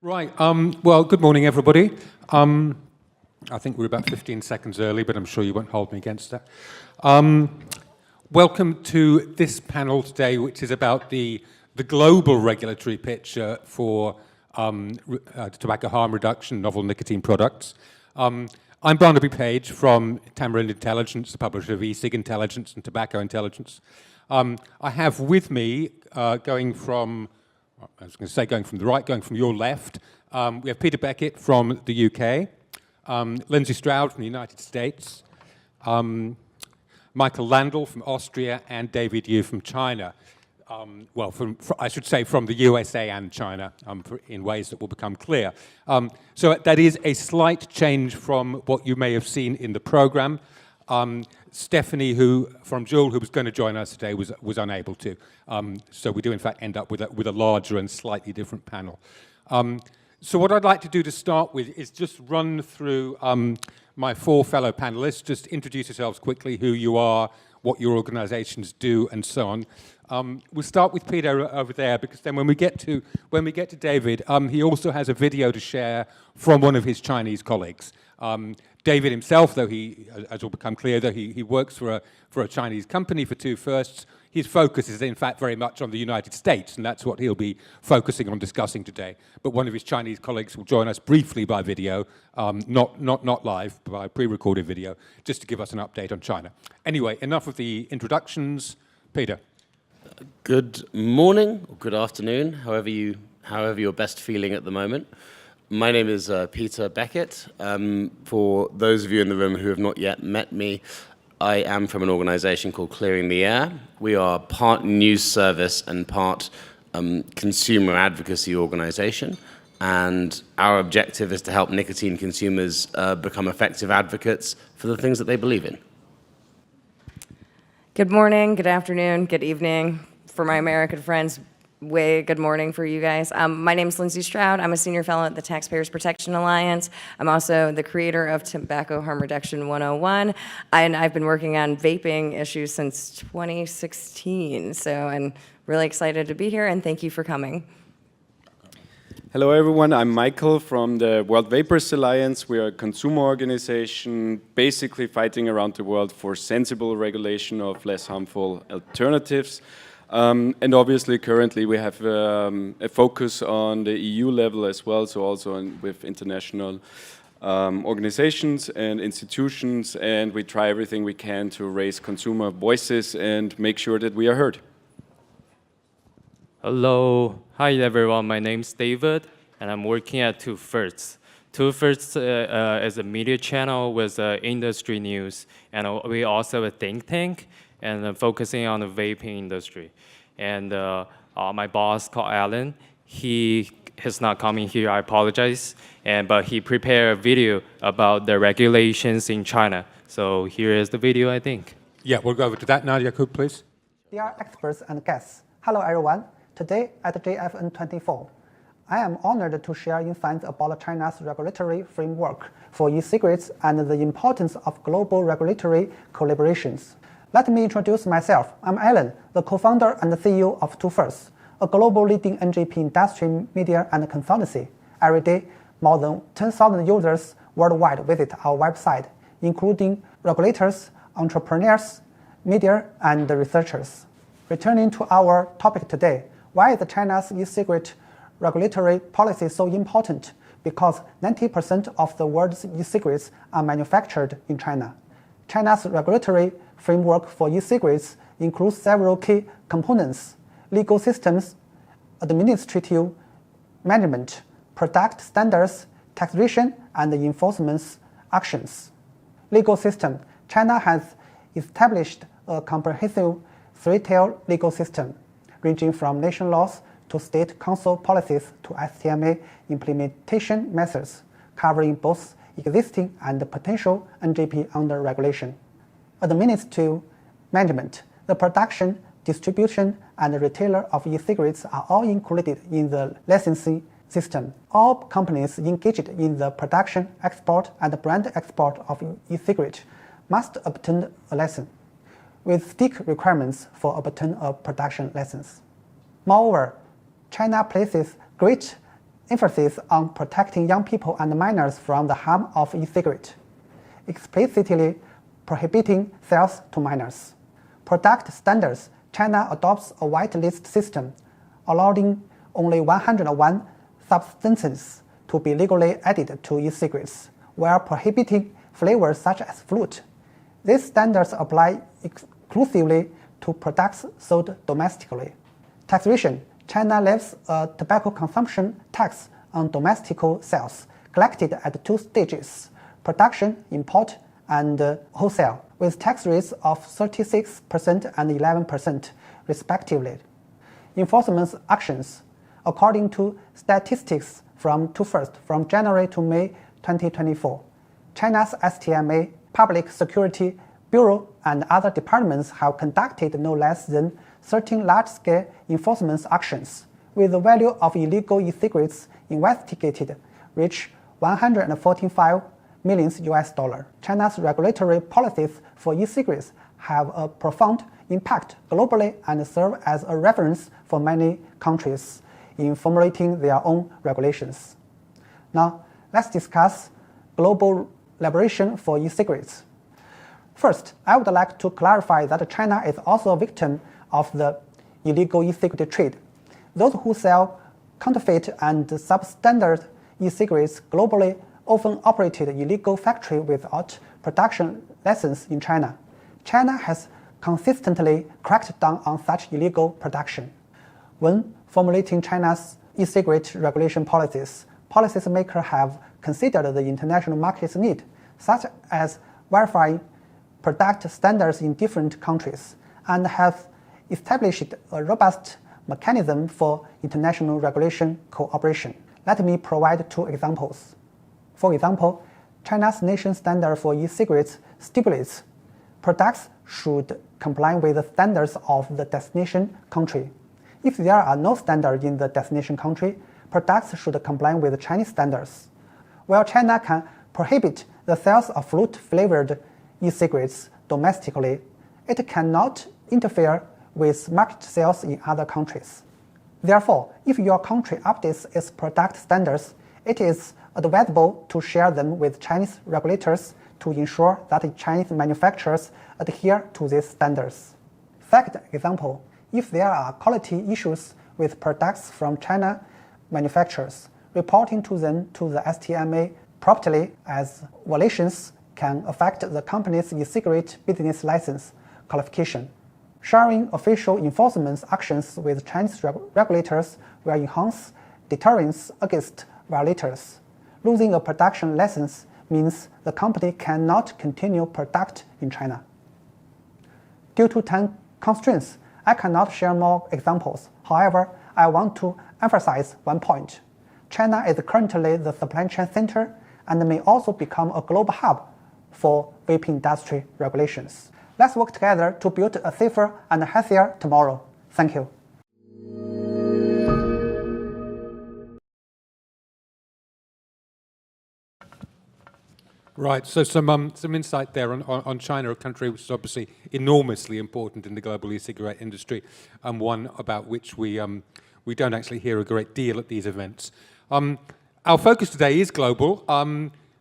Right. Well, good morning, everybody. I think we're about 15 seconds early, but I'm sure you won't hold me against that. Welcome to this panel today, which is about the global regulatory picture for tobacco harm reduction, novel nicotine products. I'm Barnaby Page from Tamarind Intelligence, the publisher of E-cig Intelligence and Tobacco Intelligence. I have with me, going from the right, going from your left, we have Peter Beckett from the UK, Lindsey Stroud from the United States, Michael Landl from Austria, and David Yu from China. I should say from the USA and China, in ways that will become clear. So that is a slight change from what you may have seen in the program. Stephanie, from Juul, who was going to join us today, was unable to. So we do, in fact, end up with a larger and slightly different panel. So what I'd like to do to start with is just run through my four fellow panelists, just introduce yourselves quickly, who you are, what your organizations do, and so on. We'll start with Peter over there, because then when we get to David, he also has a video to share from one of his Chinese colleagues. David himself, though as will become clear, though he works for a Chinese company for Two Firsts, his focus is in fact very much on the United States, and that's what he'll be focusing on discussing today. But one of his Chinese colleagues will join us briefly by video, not live, but by pre-recorded video, just to give us an update on China. Anyway, enough of the introductions. Peter. Good morning, or good afternoon, however you're best feeling at the moment. My name is Peter Beckett. For those of you in the room who have not yet met me, I am from an organization called Clearing the Air. We are part news service and part consumer advocacy organization. And our objective is to help nicotine consumers become effective advocates for the things that they believe in. Good morning, good afternoon, good evening. For my American friends, good morning for you guys. My name is Lindsey Stroud. I'm a senior fellow at the Taxpayers Protection Alliance. I'm also the creator of Tobacco Harm Reduction 101, and I've been working on vaping issues since 2016. So I'm really excited to be here, and thank you for coming. Hello everyone, I'm Michael from the World Vapers Alliance. We are a consumer organization basically fighting around the world for sensible regulation of less harmful alternatives. And obviously currently we have a focus on the EU level as well, so also with international organizations and institutions, and we try everything we can to raise consumer voices and make sure that we are heard. Hello, hi everyone, my name's David and I'm working at Two Firsts. Two Firsts is a media channel with industry news, and we also have a think tank and focusing on the vaping industry. And my boss called Alan, he is not coming here, I apologize, but he prepared a video about the regulations in China. So here is the video, I think. Yeah, we'll go over to that now, Jakub, please. Dear experts and guests, hello everyone. Today at JFN 24, I am honored to share insights about China's regulatory framework for e-cigarettes and the importance of global regulatory collaborations. Let me introduce myself. I'm Alan, the co-founder and CEO of Two Firsts, a global leading NGP industry media and consultancy. Every day, more than 10,000 users worldwide visit our website, including regulators, entrepreneurs, media, and researchers. Returning to our topic today, why is China's e-cigarette regulatory policy so important? Because 90% of the world's e-cigarettes are manufactured in China. China's regulatory framework for e-cigarettes includes several key components: legal systems, administrative management, product standards, taxation, and enforcement actions. Legal system. China has established a comprehensive three-tier legal system, ranging from national laws to state council policies to STMA implementation methods, covering both existing and potential NGP under regulation. Administrative management. The production, distribution, and retailer of e-cigarettes are all included in the licensing system. All companies engaged in the production, export, and brand export of e-cigarettes must obtain a license, with strict requirements for obtaining a production license. Moreover, China places great emphasis on protecting young people and minors from the harm of e-cigarette, explicitly prohibiting sales to minors. Product standards: China adopts a whitelist system, allowing only 101 substances to be legally added to e-cigarettes, while prohibiting flavors such as flute. These standards apply exclusively to products sold domestically. Taxation: China levies a tobacco consumption tax on domestic sales, collected at 2 stages: production, import, and wholesale, with tax rates of 36% and 11%, respectively. Enforcement actions: according to statistics from January to May 2024, China's STMA, Public Security Bureau, and other departments have conducted no less than 13 large-scale enforcement actions, with the value of illegal e-cigarettes investigated reach $145 million. China's regulatory policies for e-cigarettes have a profound impact globally and serve as a reference for many countries in formulating their own regulations. Now, let's discuss global liberation for e-cigarettes. First, I would like to clarify that China is also a victim of the illegal e-cigarette trade. Those who sell counterfeit and substandard e-cigarettes globally often operated illegal factories without production license in China. China has consistently cracked down on such illegal production. When formulating China's e-cigarette regulation policies, policymakers have considered the international market's need, such as verifying product standards in different countries, and have established a robust mechanism for international regulation cooperation. Let me provide 2 examples. For example, China's nation standard for e-cigarettes stipulates products should comply with the standards of the destination country. If there are no standards in the destination country, products should comply with Chinese standards. While China can prohibit the sales of flute-flavored e-cigarettes domestically, it cannot interfere with market sales in other countries. Therefore, if your country updates its product standards, it is advisable to share them with Chinese regulators to ensure that Chinese manufacturers adhere to these standards. Second example, if there are quality issues with products from China manufacturers, reporting to them to the STMA promptly, as violations can affect the company's e-cigarette business license qualification. Sharing official enforcement actions with Chinese regulators will enhance deterrence against violators. Losing a production license means the company cannot continue product in China. Due to time constraints, I cannot share more examples. However, I want to emphasize one point. China is currently the supply chain center and may also become a global hub for vape industry regulations. Let's work together to build a safer and healthier tomorrow. Thank you. Right, so some insight there on China, a country which is obviously enormously important in the global e-cigarette industry, and one about which we don't actually hear a great deal at these events. Our focus today is global.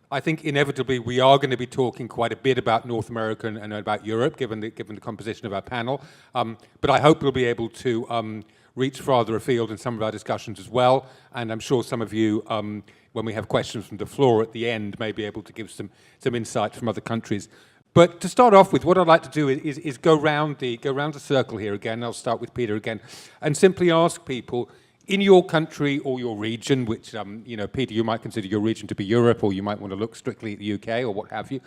I think inevitably we are going to be talking quite a bit about North America and about Europe, given the composition of our panel. But I hope we'll be able to reach farther afield in some of our discussions as well. And I'm sure some of you, when we have questions from the floor at the end, may be able to give some insight from other countries. But to start off with, what I'd like to do is go round the circle here again. I'll start with Peter again, and simply ask people, in your country or your region, which, Peter, you might consider your region to be Europe, or you might want to look strictly at the UK, or what have you.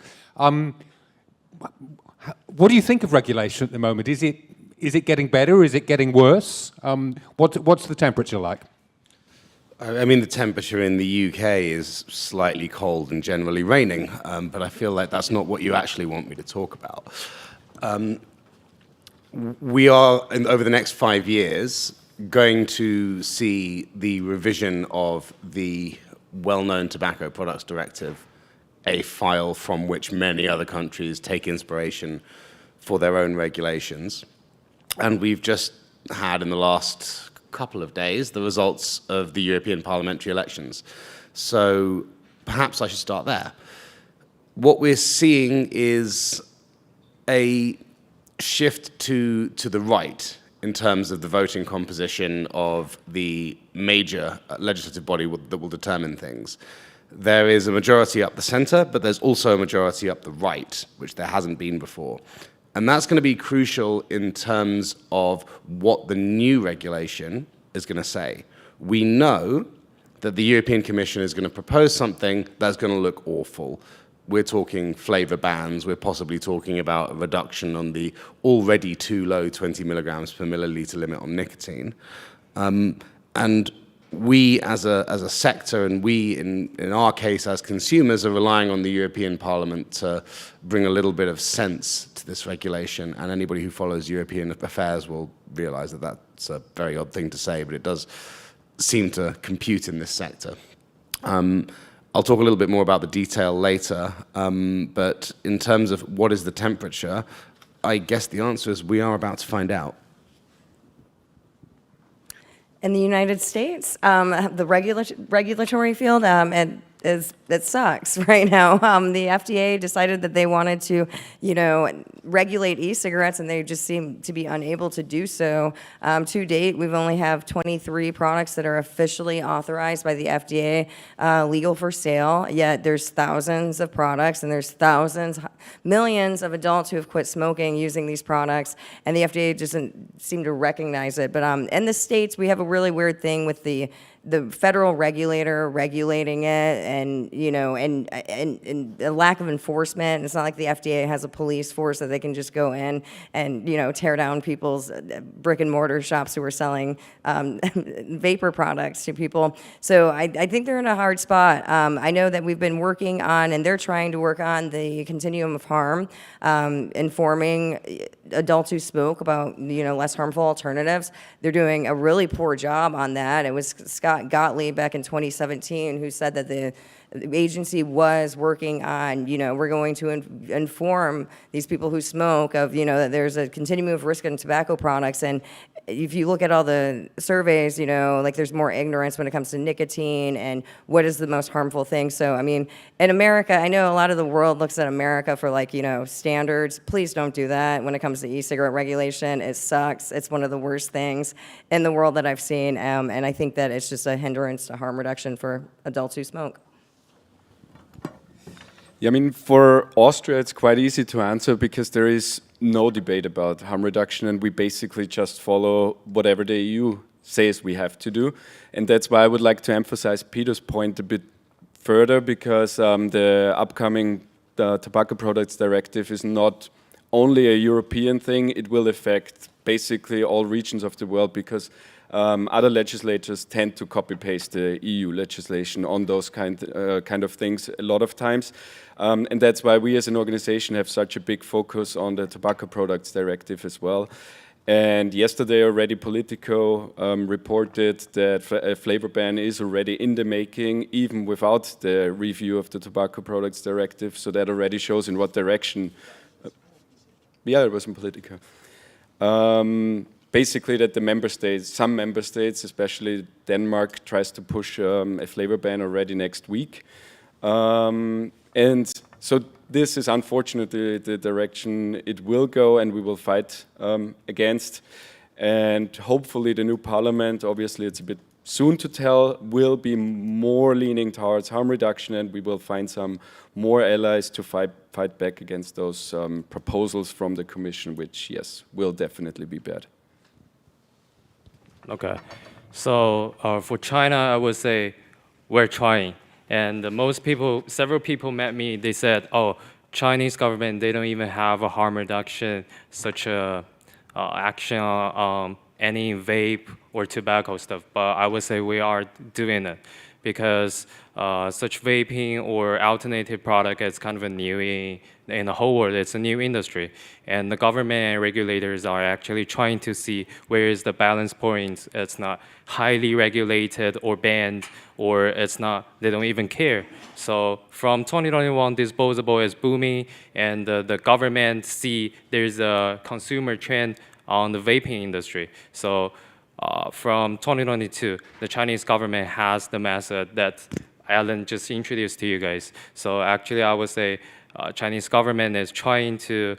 What do you think of regulation at the moment? Is it getting better? Is it getting worse? What's the temperature like? I mean, the temperature in the UK is slightly cold and generally raining, but I feel like that's not what you actually want me to talk about. We are, over the next 5 years, going to see the revision of the well-known Tobacco Products Directive, a file from which many other countries take inspiration for their own regulations. And we've just had, in the last couple of days the results of the European parliamentary elections. So perhaps I should start there. What we're seeing is a shift to the right in terms of the voting composition of the major legislative body that will determine things. There is a majority up the center, but there's also a majority up the right, which there hasn't been before. And that's going to be crucial in terms of what the new regulation is going to say. We know that the European Commission is going to propose something that's going to look awful. We're talking flavor bans, we're possibly talking about a reduction on the already too low 20 milligrams per milliliter limit on nicotine. And we as a sector, and we in our case as consumers, are relying on the European Parliament to bring a little bit of sense to this regulation, and anybody who follows European affairs will realize that that's a very odd thing to say, but it does seem to compute in this sector. I'll talk a little bit more about the detail later, but in terms of what is the temperature, I guess the answer is we are about to find out. In the United States, the regulatory field, it sucks right now. The FDA decided that they wanted to, regulate e-cigarettes, and they just seem to be unable to do so. To date, we've only have 23 products that are officially authorized by the FDA, legal for sale, yet there's thousands of products, and there's millions of adults who have quit smoking using these products, and the FDA doesn't seem to recognize it. But in the States, we have a really weird thing with the federal regulator regulating it, and and a lack of enforcement. It's not like the FDA has a police force that they can just go in and tear down people's brick and mortar shops who are selling vapor products to people. So I think they're in a hard spot. I know that we've been working on, and they're trying to work on the continuum of harm, informing adults who smoke about less harmful alternatives. They're doing a really poor job on that. It was Scott Gottlieb back in 2017 who said that the agency was working on, we're going to inform these people who smoke of, that there's a continuum of risk in tobacco products. And if you look at all the surveys, like there's more ignorance when it comes to nicotine and what is the most harmful thing. So, I mean, in America, I know a lot of the world looks at America for standards. Please don't do that when it comes to e-cigarette regulation. It sucks. It's one of the worst things in the world that I've seen. And I think that it's just a hindrance to harm reduction for adults who smoke. Yeah, I mean, for Austria, it's quite easy to answer because there is no debate about harm reduction, and we basically just follow whatever the EU says we have to do. And that's why I would like to emphasize Peter's point a bit further, because the upcoming Tobacco Products Directive is not only a European thing, it will affect basically all regions of the world, because other legislators tend to copy-paste the EU legislation on those kind of things a lot of times. And that's why we as an organization have such a big focus on the Tobacco Products Directive as well. And yesterday already Politico reported that a flavor ban is already in the making, even without the review of the Tobacco Products Directive. So that already shows in what direction. Yeah, it was in Politico. Basically that the member states, some member states, especially Denmark, tries to push a flavor ban already next week. And so this is unfortunately the direction it will go, and we will fight against. And hopefully the new parliament, obviously it's a bit soon to tell, will be more leaning towards harm reduction, and we will find some more allies to fight back against those proposals from the Commission, which, yes, will definitely be bad. Okay, so for China, I would say we're trying. And several people met me, they said, oh, Chinese government, they don't even have a harm reduction, such a action on any vape or tobacco stuff. But I would say we are doing it, because such vaping or alternative product is kind of a new in the whole world. It's a new industry, and the government and regulators are actually trying to see where is the balance point. It's not highly regulated or banned, or it's not, they don't even care. So from 2021, disposable is booming, and the government see there's a consumer trend on the vaping industry. So from 2022, the Chinese government has the method that Alan just introduced to you guys. So actually, I would say Chinese government is trying to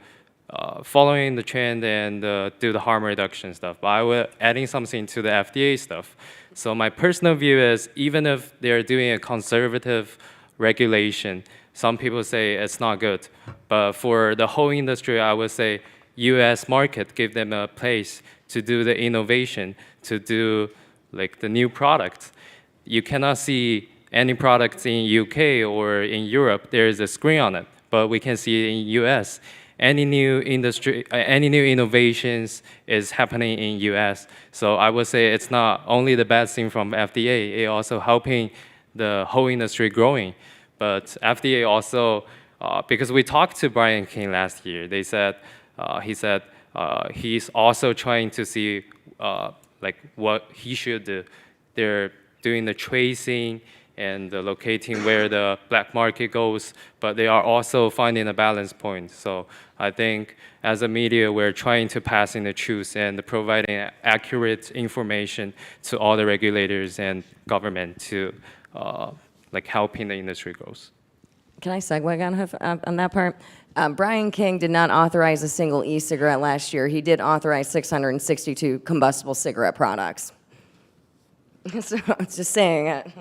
following the trend and do the harm reduction stuff. But I will adding something to the FDA stuff. So my personal view is, even if they're doing a conservative regulation, some people say it's not good. But for the whole industry, I would say US market give them a place to do the innovation, to do like the new products. You cannot see any products in UK or in Europe, there is a screen on it, but we can see it in US. Any new industry, any new innovations is happening in US. So I would say it's not only the bad thing from FDA, it also helping the whole industry growing. But FDA also, because we talked to Brian King last year, he said he's also trying to see like what he should do. They're doing the tracing and locating where the black market goes, but they are also finding a balance point. So I think as a media, we're trying to pass in the truth and providing accurate information to all the regulators and government to like helping the industry grows. Can I segue on that part? Brian King did not authorize a single e-cigarette last year. He did authorize 662 combustible cigarette products. So I'm just saying it.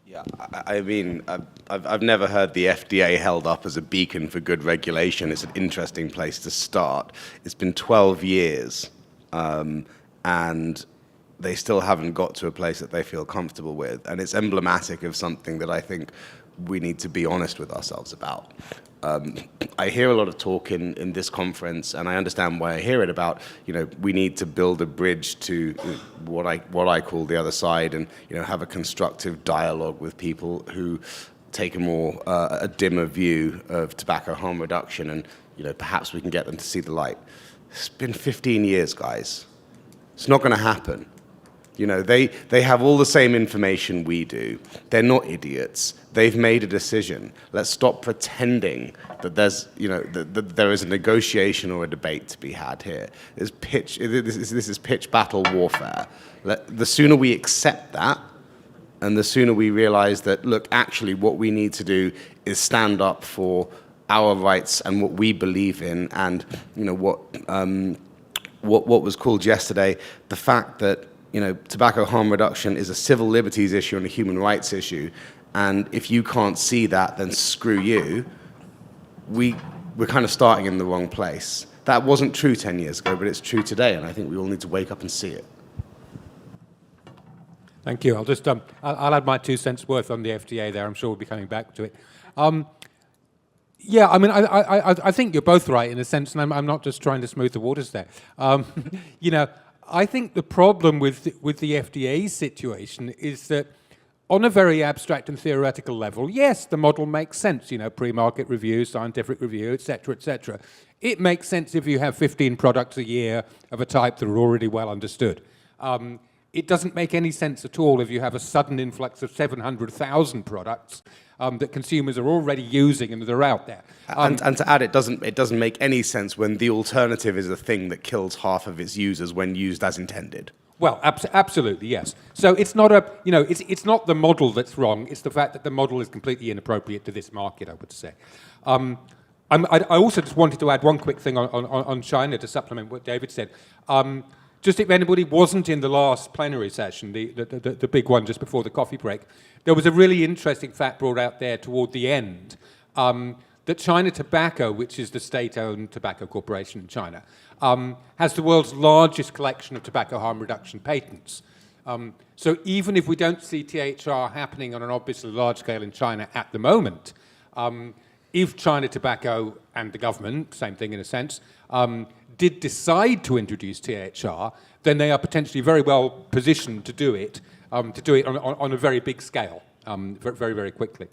Yeah, I mean, I've never heard the FDA held up as a beacon for good regulation. It's an interesting place to start. It's been 12 years, and they still haven't got to a place that they feel comfortable with. And it's emblematic of something that I think we need to be honest with ourselves about. I hear a lot of talk in this conference, and I understand why I hear it about, we need to build a bridge to what I call the other side, and have a constructive dialogue with people who take a dimmer view of tobacco harm reduction, and perhaps we can get them to see the light. It's been 15 years, guys. It's not going to happen. They have all the same information we do. They're not idiots. They've made a decision. Let's stop pretending that that there is a negotiation or a debate to be had here. This is pitch battle warfare. The sooner we accept that, and the sooner we realize that, look, actually what we need to do is stand up for our rights and what we believe in, and what was called yesterday, the fact that tobacco harm reduction is a civil liberties issue and a human rights issue, and if you can't see that, then screw you. We're kind of starting in the wrong place. That wasn't true 10 years ago, but it's true today, and I think we all need to wake up and see it. Thank you. I'll just I'll add my 2 cents worth on the FDA there. I'm sure we'll be coming back to it. Yeah, I mean, I think you're both right in a sense, and I'm not just trying to smooth the waters there. I think the problem with the FDA situation is that on a very abstract and theoretical level, yes, the model makes sense, pre-market review, scientific review, et cetera, et cetera. It makes sense if you have 15 products a year of a type that are already well understood. It doesn't make any sense at all if you have a sudden influx of 700,000 products that consumers are already using and that are out there. And to add, it doesn't make any sense when the alternative is a thing that kills half of its users when used as intended. Well, absolutely, yes. So it's not it's not the model that's wrong. It's the fact that the model is completely inappropriate to this market, I would say. I also just wanted to add one quick thing on China to supplement what David said. Just if anybody wasn't in the last plenary session, the big one just before the coffee break, there was a really interesting fact brought out there toward the end that China Tobacco, which is the state-owned tobacco corporation in China, has the world's largest collection of tobacco harm reduction patents. So even if we don't see THR happening on an obviously large scale in China at the moment, if China Tobacco and the government, same thing in a sense, did decide to introduce THR, then they are potentially very well positioned to do it on a very big scale, very, very quickly.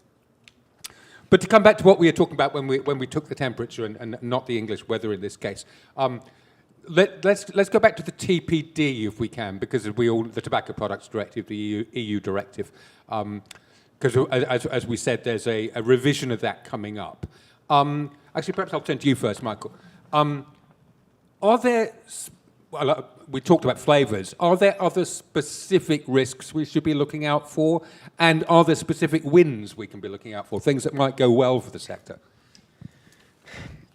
But to come back to what we were talking about when we took the temperature and not the English weather in this case, let's go back to the TPD if we can, because the Tobacco Products Directive, the EU directive, because as we said, there's a revision of that coming up. Actually, perhaps I'll turn to you first, Michael. Are there we talked about flavors. Are there other specific risks we should be looking out for? And are there specific wins we can be looking out for, things that might go well for the sector?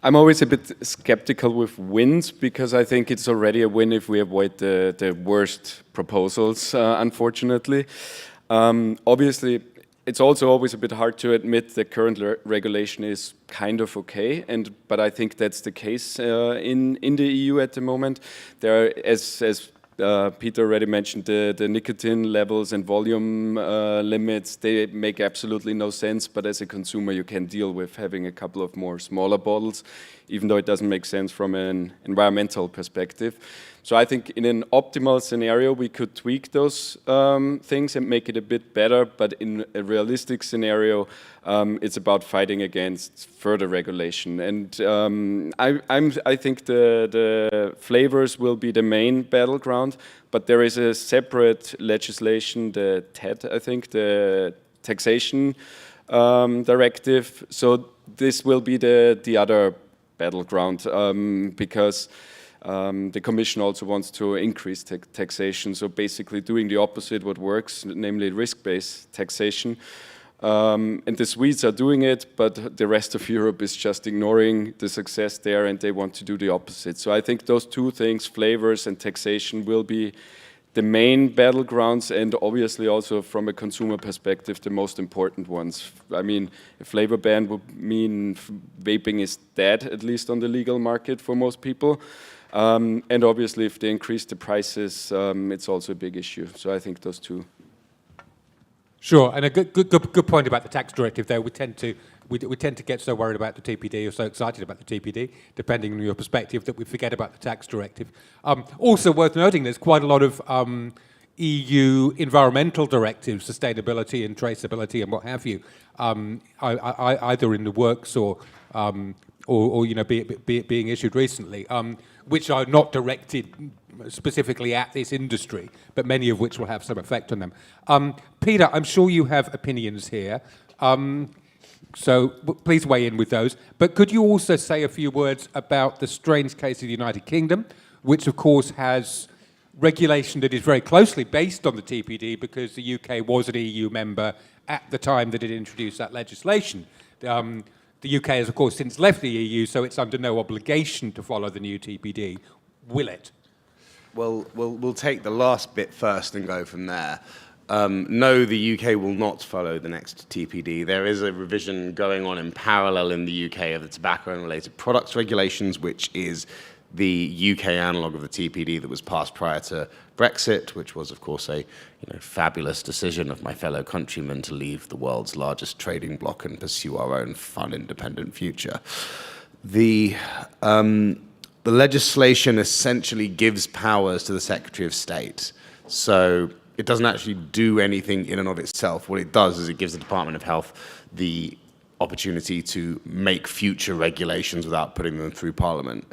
I'm always a bit skeptical with wins because I think it's already a win if we avoid the worst proposals, unfortunately. Obviously, it's also always a bit hard to admit the current regulation is kind of okay, but I think that's the case in the EU at the moment. There are, as Peter already mentioned, the nicotine levels and volume limits, they make absolutely no sense, but as a consumer you can deal with having a couple of more smaller bottles, even though it doesn't make sense from an environmental perspective. So I think in an optimal scenario we could tweak those things and make it a bit better, but in a realistic scenario it's about fighting against further regulation. And I think the flavors will be the main battleground, but there is a separate legislation, the TED, I think, the taxation directive. So this will be the other battleground because the Commission also wants to increase taxation, so basically doing the opposite what works, namely risk-based taxation. And the Swedes are doing it, but the rest of Europe is just ignoring the success there and they want to do the opposite. So I think those two things, flavors and taxation, will be the main battlegrounds and obviously also from a consumer perspective the most important ones. I mean, a flavor ban would mean vaping is dead, at least on the legal market for most people. And obviously if they increase the prices, it's also a big issue. So I think those two. Sure, and a good point about the tax directive there. We tend to get so worried about the TPD or so excited about the TPD, depending on your perspective, that we forget about the tax directive. Also worth noting, there's quite a lot of EU environmental directives, sustainability and traceability and what have you, either in the works or you know, being issued recently, which are not directed specifically at this industry, but many of which will have some effect on them. Peter, I'm sure you have opinions here, so please weigh in with those. But could you also say a few words about the strange case of the United Kingdom, which of course has regulation that is very closely based on the TPD because the UK was an EU member at the time that it introduced that legislation. The UK has, of course, since left the EU, so it's under no obligation to follow the new TPD. Will it? Well, we'll take the last bit first and go from there. No, the UK will not follow the next TPD. There is a revision going on in parallel in the UK of the tobacco and related products regulations, which is the UK analogue of the TPD that was passed prior to Brexit, which was, of course, a fabulous decision of my fellow countrymen to leave the world's largest trading bloc and pursue our own fun, independent future. The legislation essentially gives powers to the Secretary of State. So it doesn't actually do anything in and of itself. What it does is it gives the Department of Health the opportunity to make future regulations without putting them through Parliament.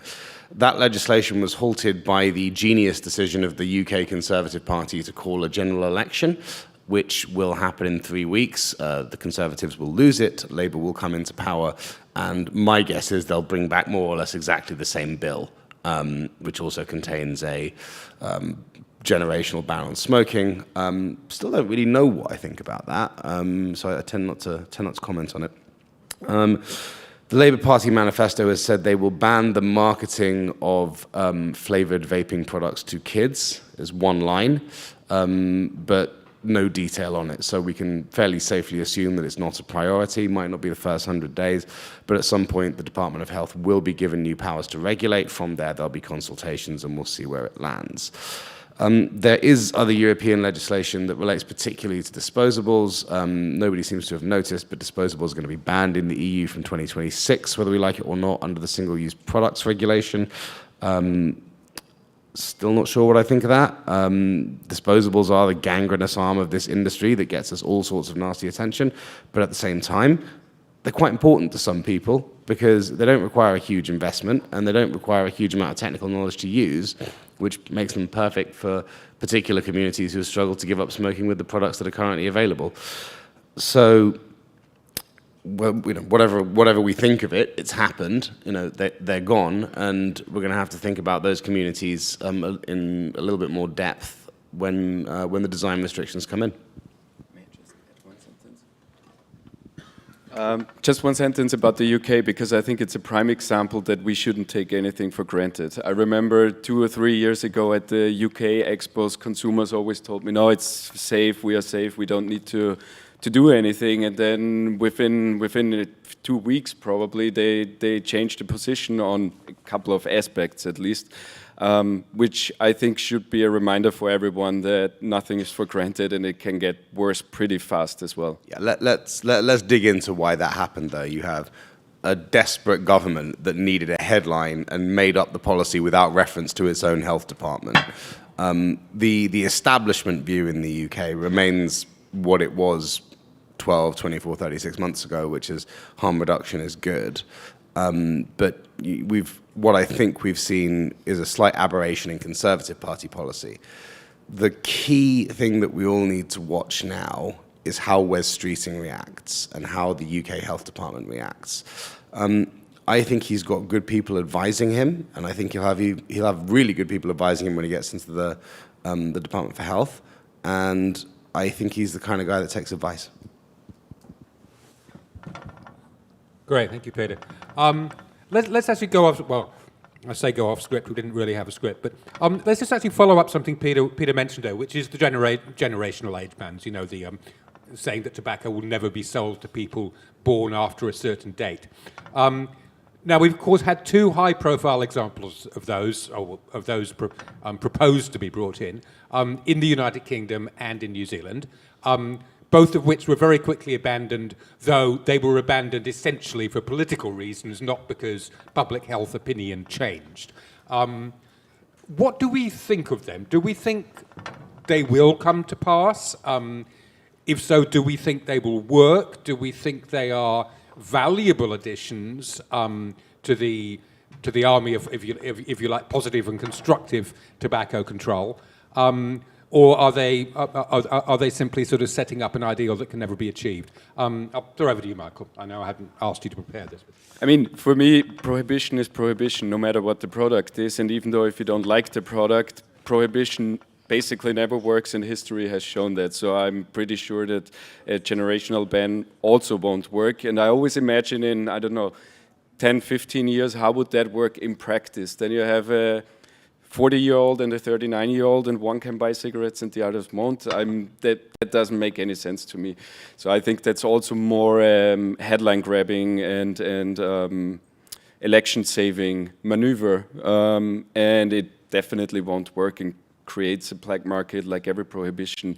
That legislation was halted by the genius decision of the UK Conservative Party to call a general election, which will happen in 3 weeks. The Conservatives will lose it, Labour will come into power, and my guess is they'll bring back more or less exactly the same bill, which also contains a generational ban on smoking. Still don't really know what I think about that, so I tend not to comment on it. The Labour Party manifesto has said they will ban the marketing of flavoured vaping products to kids, is one line, but no detail on it. So we can fairly safely assume that it's not a priority, might not be the first 100 days, but at some point the Department of Health will be given new powers to regulate. From there, there'll be consultations and we'll see where it lands. There is other European legislation that relates particularly to disposables. Nobody seems to have noticed, but disposables are going to be banned in the EU from 2026, whether we like it or not, under the single-use products regulation. Still not sure what I think of that. Disposables are the gangrenous arm of this industry that gets us all sorts of nasty attention, but at the same time, they're quite important to some people because they don't require a huge investment and they don't require a huge amount of technical knowledge to use, which makes them perfect for particular communities who struggle to give up smoking with the products that are currently available. So well, you know, whatever we think of it, it's happened. You know, they're gone, and we're going to have to think about those communities in a little bit more depth when the design restrictions come in. Just one sentence about the UK, because I think it's a prime example that we shouldn't take anything for granted. I remember 2 or 3 years ago at the UK Expos, consumers always told me, no, it's safe, we are safe, we don't need to do anything. And then within 2 weeks, probably, they changed the position on a couple of aspects at least. Which I think should be a reminder for everyone that nothing is for granted and it can get worse pretty fast as well. Yeah, let's dig into why that happened though. You have a desperate government that needed a headline and made up the policy without reference to its own health department. The establishment view in the UK remains what it was 12, 24, 36 months ago, which is harm reduction is good. But what I think we've seen is a slight aberration in Conservative Party policy. The key thing that we all need to watch now is how Wes Streeting reacts and how the UK Health Department reacts. I think he's got good people advising him, and I think he'll have really good people advising him when he gets into the Department for Health. And I think he's the kind of guy that takes advice. Great, thank you, Peter. Let's actually go off, well, I say go off script, we didn't really have a script, but let's just actually follow up something Peter mentioned there, which is the generational age bans, you know, the saying that tobacco will never be sold to people born after a certain date. Now, we've, of course, had 2 high-profile examples of those, proposed to be brought in the United Kingdom and in New Zealand. Both of which were very quickly abandoned, though they were abandoned essentially for political reasons, not because public health opinion changed. What do we think of them? Do we think they will come to pass? If so, do we think they will work? Do we think they are valuable additions to the army of, if you like, positive and constructive tobacco control? Or are they simply sort of setting up an ideal that can never be achieved? I'll throw over to you, Michael. I know I haven't asked you to prepare this. I mean, for me, prohibition is prohibition, no matter what the product is. And even though if you don't like the product, prohibition basically never works, and history has shown that. So I'm pretty sure that a generational ban also won't work. And I always imagine in, I don't know, 10, 15 years, how would that work in practice? Then you have a 40-year-old and a 39-year-old, and one can buy cigarettes and the others won't. That doesn't make any sense to me. So I think that's also more headline grabbing and election-saving maneuver, and it definitely won't work and creates a black market like every prohibition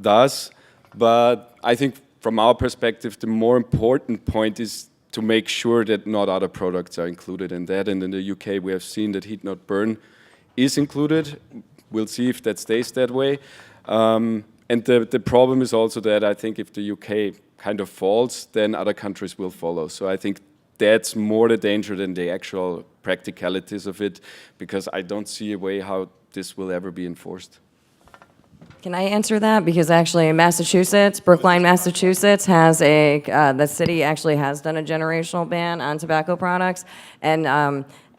does. But I think from our perspective, the more important point is to make sure that not other products are included in that. And in the UK, we have seen that heat not burn is included. We'll see if that stays that way. And the problem is also that I think if the UK kind of falls, then other countries will follow. So I think that's more the danger than the actual practicalities of it, because I don't see a way how this will ever be enforced. Can I answer that? Because actually in Massachusetts, Brookline, Massachusetts has the city actually has done a generational ban on tobacco products. And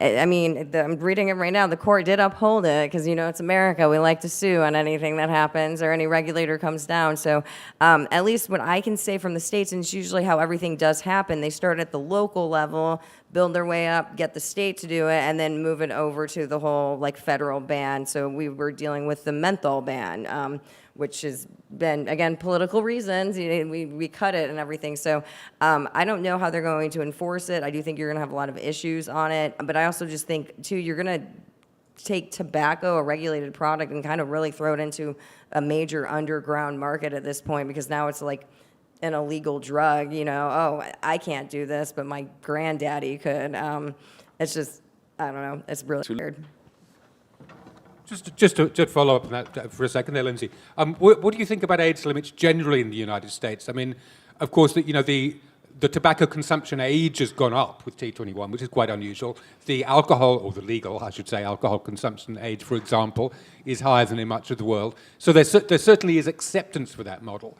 I mean, I'm reading it right now. The court did uphold it because, you know, it's America. We like to sue on anything that happens or any regulator comes down. So at least what I can say from the states, and it's usually how everything does happen, they start at the local level, build their way up, get the state to do it, and then move it over to the whole, like, federal ban. So we were dealing with the menthol ban, which has been, again, political reasons. We cut it and everything. So I don't know how they're going to enforce it. I do think you're going to have a lot of issues on it. But I also just think, too, you're going to take tobacco, a regulated product, and kind of really throw it into a major underground market at this point, because now it's like an illegal drug, you know, oh, I can't do this, but my granddaddy could. It's just, I don't know, it's really weird. Just to follow up on that for a second there, Lindsey. What do you think about age limits generally in the United States? I mean, of course, the tobacco consumption age has gone up with T21, which is quite unusual. The alcohol, or the legal, I should say, alcohol consumption age, for example, is higher than in much of the world. So there certainly is acceptance for that model.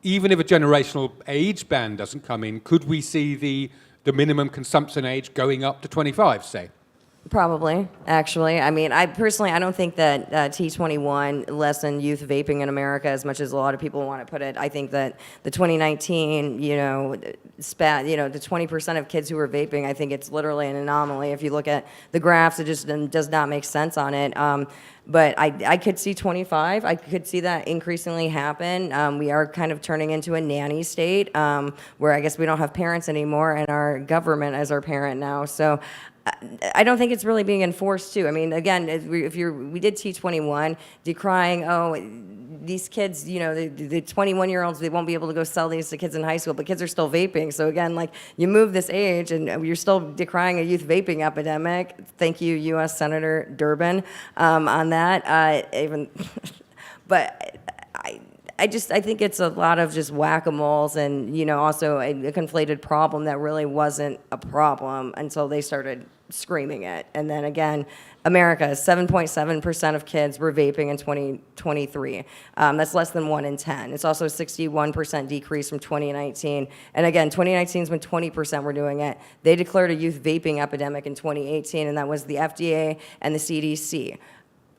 even if a generational age ban doesn't come in, could we see the minimum consumption age going up to 25, say? Probably, actually. I mean, I don't think that T21 lessened youth vaping in America as much as a lot of people want to put it. I think that the 2019, the 20% of kids who were vaping, I think it's literally an anomaly. If you look at the graphs, it just does not make sense on it. But I could see 25. I could see that increasingly happen. We are kind of turning into a nanny state where I guess we don't have parents anymore and our government as our parent now. So I don't think it's really being enforced too. I mean, again, we did T21 decrying, these kids, the 21-year-olds, they won't be able to go sell these to kids in high school, but kids are still vaping. So again, like, you move this age and you're still decrying a youth vaping epidemic. Thank you, U.S. Senator Durbin, on that. But I think it's a lot of just whack-a-moles and, also a conflated problem that really wasn't a problem until they started screaming it. And then again, America, 7.7% of kids were vaping in 2023. That's less than 1 in 10. It's also a 61% decrease from 2019. And again, 2019 is when 20% were doing it. They declared a youth vaping epidemic in 2018, and that was the FDA and the CDC.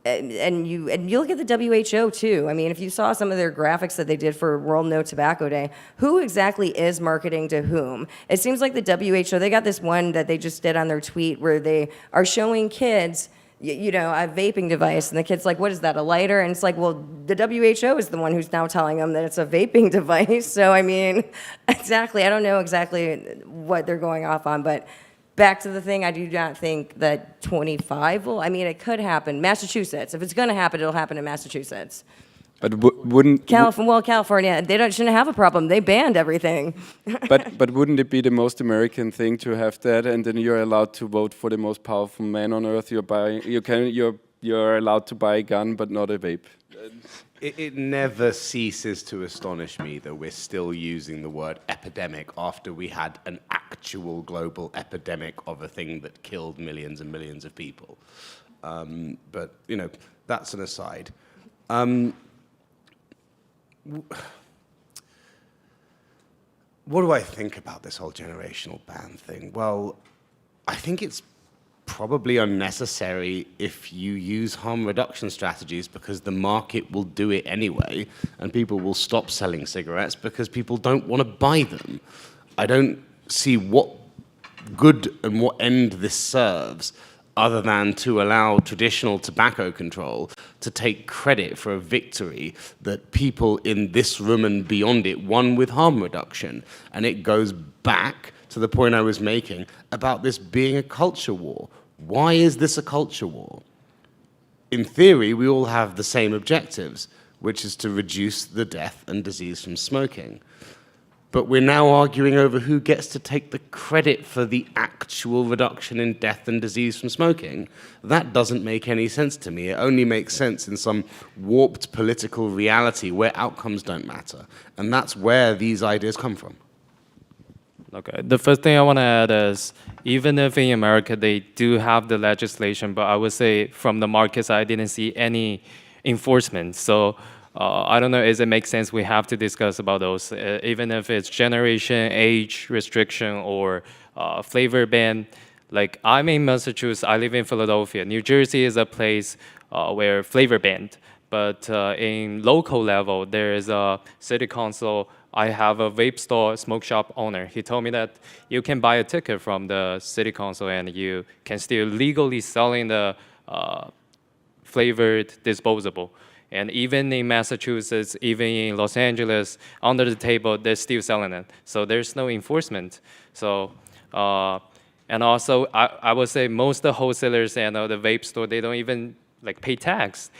And you look at the WHO too. I mean, if you saw some of their graphics that they did for World No Tobacco Day, who exactly is marketing to whom? It seems like the WHO, they got this one that they just did on their tweet where they are showing kids, a vaping device, and the kid's like, what is that, a lighter? And it's like, well, the WHO is the one who's now telling them that it's a vaping device. So, I mean, exactly, I don't know exactly what they're going off on, but back to the thing, I do not think that 25 will, it could happen. Massachusetts, if it's going to happen, it'll happen in Massachusetts. But wouldn't California, they shouldn't have a problem. They banned everything. but wouldn't it be the most American thing to have that, and then you're allowed to vote for the most powerful man on earth? You're allowed to buy a gun, but not a vape. It never ceases to astonish me that we're still using the word epidemic after we had an actual global epidemic of a thing that killed millions and millions of people. But, that's an aside. What do I think about this whole generational ban thing? Well, I think it's probably unnecessary if you use harm reduction strategies, because the market will do it anyway, and people will stop selling cigarettes because people don't want to buy them. I don't see what good and what end this serves other than to allow traditional tobacco control to take credit for a victory that people in this room and beyond it won with harm reduction. And it goes back to the point I was making about this being a culture war. Why is this a culture war? In theory, we all have the same objectives, which is to reduce the death and disease from smoking. But we're now arguing over who gets to take the credit for the actual reduction in death and disease from smoking. That doesn't make any sense to me. It only makes sense in some warped political reality where outcomes don't matter. And that's where these ideas come from. Okay, the first thing I want to add is, even if in America they do have the legislation, but I would say from the markets, I didn't see any enforcement. So I don't know, does it make sense we have to discuss about those, even if it's generation, age restriction, or flavor ban. Like, I'm in Massachusetts, I live in Philadelphia. New Jersey is a place where flavor banned. But in local level, there is a city council. I have a vape store, smoke shop owner. He told me that you can buy a ticket from the city council and you can still legally selling the flavored disposable. And even in Massachusetts, even in Los Angeles, under the table, they're still selling it. So there's no enforcement. So, and also, I would say most of the wholesalers and the vape store, they don't even pay tax.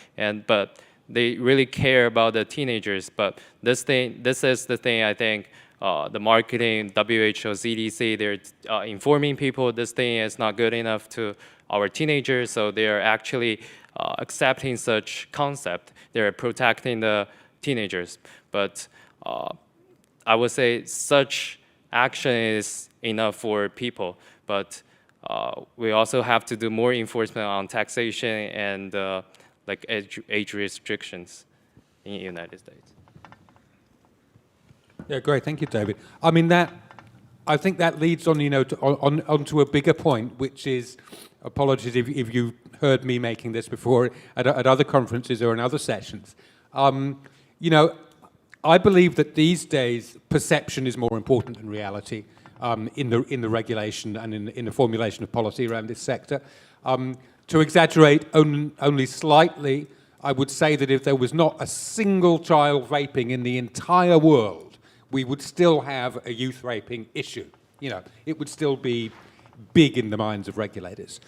But they really care about the teenagers. But this is the thing I think the marketing, WHO, CDC, they're informing people this thing is not good enough to our teenagers, so they're actually accepting such concept. They're protecting the teenagers. But I would say such action is enough for people. But we also have to do more enforcement on taxation and age restrictions in the United States. Yeah, great. Thank you, David. I mean, I think that leads on, onto a bigger point, which is, apologies if you heard me making this before at other conferences or in other sessions. I believe that these days perception is more important than reality in the regulation and in the formulation of policy around this sector. To exaggerate only slightly, I would say that if there was not a single child vaping in the entire world, we would still have a youth raping issue. It would still be big in the minds of regulators.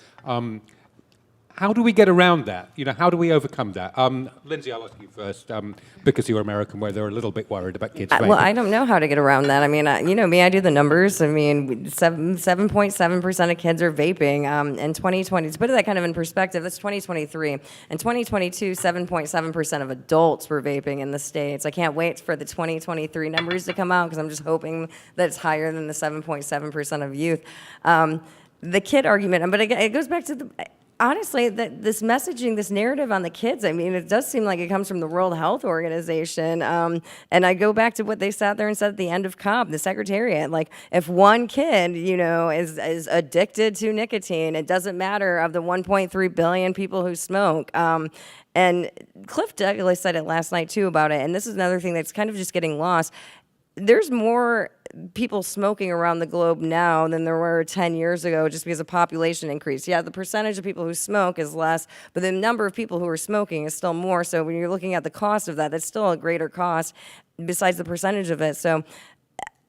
How do we get around that? How do we overcome that? Lindsey, I'll ask you first, because you're American, where they're a little bit worried about kids vaping. Well, I don't know how to get around that. I mean, me, I do the numbers. I mean, 7.7% of kids are vaping. In 2020, to put that kind of in perspective, that's 2023. In 2022, 7.7% of adults were vaping in the States. I can't wait for the 2023 numbers to come out because I'm just hoping that it's higher than the 7.7% of youth. The kid argument, but it goes back to honestly, this messaging, this narrative on the kids, I mean, it does seem like it comes from the World Health Organization. And I go back to what they sat there and said at the end of COP, the Secretariat, like, if one kid, is addicted to nicotine, it doesn't matter of the 1.3 billion people who smoke. And Cliff Douglas said it last night, too, about it. And this is another thing that's kind of just getting lost. There's more people smoking around the globe now than there were 10 years ago just because of population increase. Yeah, the percentage of people who smoke is less, but the number of people who are smoking is still more. So when you're looking at the cost of that, that's still a greater cost besides the percentage of it. So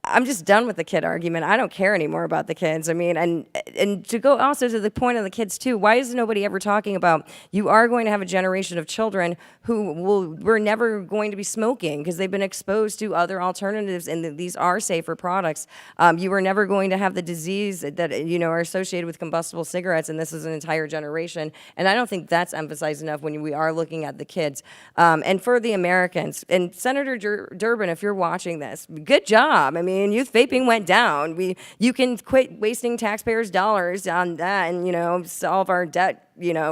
I'm just done with the kid argument. I don't care anymore about the kids. I mean, and to go also to the point of the kids too, why is nobody ever talking about you are going to have a generation of children who we're never going to be smoking because they've been exposed to other alternatives and these are safer products. You are never going to have the disease that are associated with combustible cigarettes, and this is an entire generation. And I don't think that's emphasized enough when we are looking at the kids. And for the Americans, and Senator Durbin, if you're watching this, good job. I mean, youth vaping went down. You can quit wasting taxpayers' dollars on that and, solve our debt,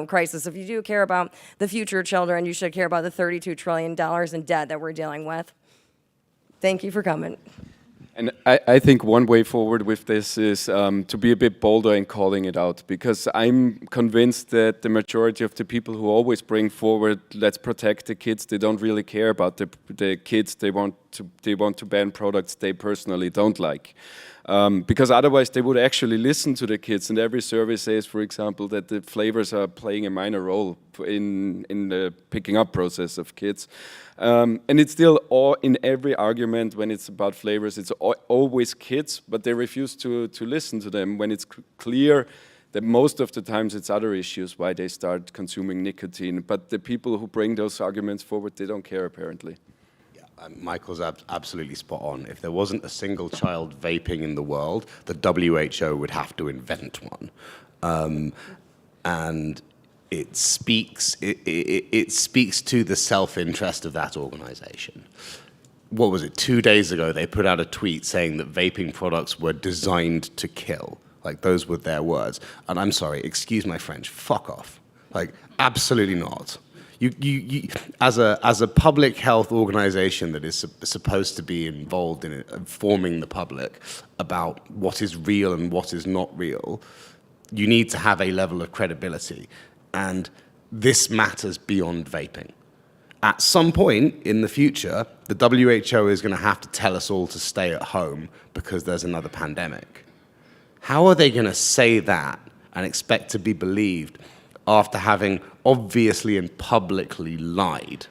crisis. If you do care about the future children, you should care about the $32 trillion in debt that we're dealing with. Thank you for coming. And I think one way forward with this is to be a bit bolder in calling it out, because I'm convinced that the majority of the people who always bring forward, let's protect the kids, they don't really care about the kids. They want to ban products they personally don't like. Because otherwise they would actually listen to the kids, and every survey says, for example, that the flavors are playing a minor role in the picking up process of kids. And it's still in every argument when it's about flavors, it's always kids, but they refuse to listen to them when it's clear that most of the times it's other issues why they start consuming nicotine. But the people who bring those arguments forward, they don't care apparently. Michael's absolutely spot on. If there wasn't a single child vaping in the world, the WHO would have to invent one. And it speaks to the self-interest of that organization. What was it, 2 days ago, they put out a tweet saying that vaping products were designed to kill. Like, those were their words. And I'm sorry, excuse my French, fuck off. Like, absolutely not. You as a public health organization that is supposed to be involved in informing the public about what is real and what is not real, you need to have a level of credibility. And this matters beyond vaping. At some point in the future, the WHO is going to have to tell us all to stay at home because there's another pandemic. How are they going to say that and expect to be believed after having obviously and publicly lied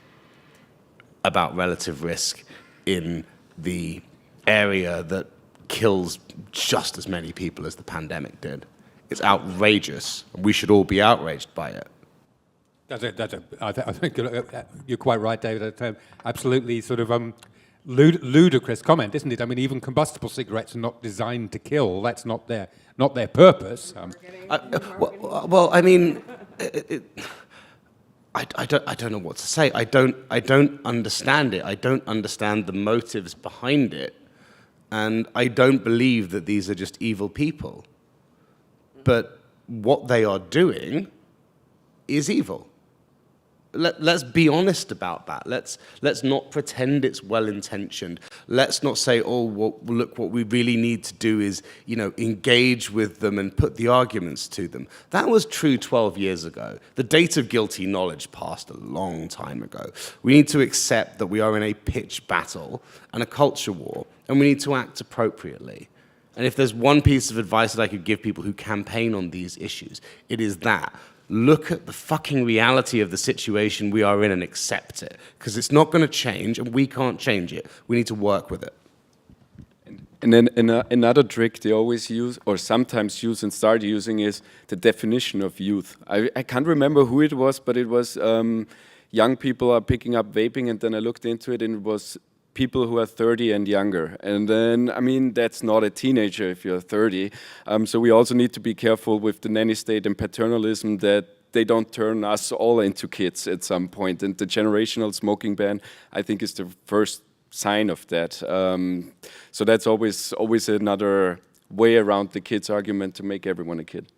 about relative risk in the area that kills just as many people as the pandemic did? It's outrageous. We should all be outraged by it. I think you're quite right, David. Absolutely sort of ludicrous comment, isn't it? I mean, even combustible cigarettes are not designed to kill. That's not their purpose. Well, I mean, I don't know what to say. I don't understand it. I don't understand the motives behind it, and I don't believe that these are just evil people. But what they are doing is evil. let's be honest about that. Let's not pretend it's well-intentioned. Let's not say, oh, well, look, what we really need to do is, engage with them and put the arguments to them. That was true 12 years ago. The date of guilty knowledge passed a long time ago. We need to accept that we are in a pitched battle and a culture war, and we need to act appropriately. And if there's one piece of advice that I could give people who campaign on these issues, it is that. Look at the fucking reality of the situation we are in and accept it. Because it's not going to change, and we can't change it. We need to work with it. And then another trick they always use, or sometimes use and start using, is the definition of youth. I can't remember who it was, but it was young people are picking up vaping, and then I looked into it, and it was people who are 30 and younger. And then, I mean, that's not a teenager if you're 30. So we also need to be careful with the nanny state and paternalism that they don't turn us all into kids at some point. And the generational smoking ban, I think, is the first sign of that. So that's always another way around the kids argument to make everyone a kid.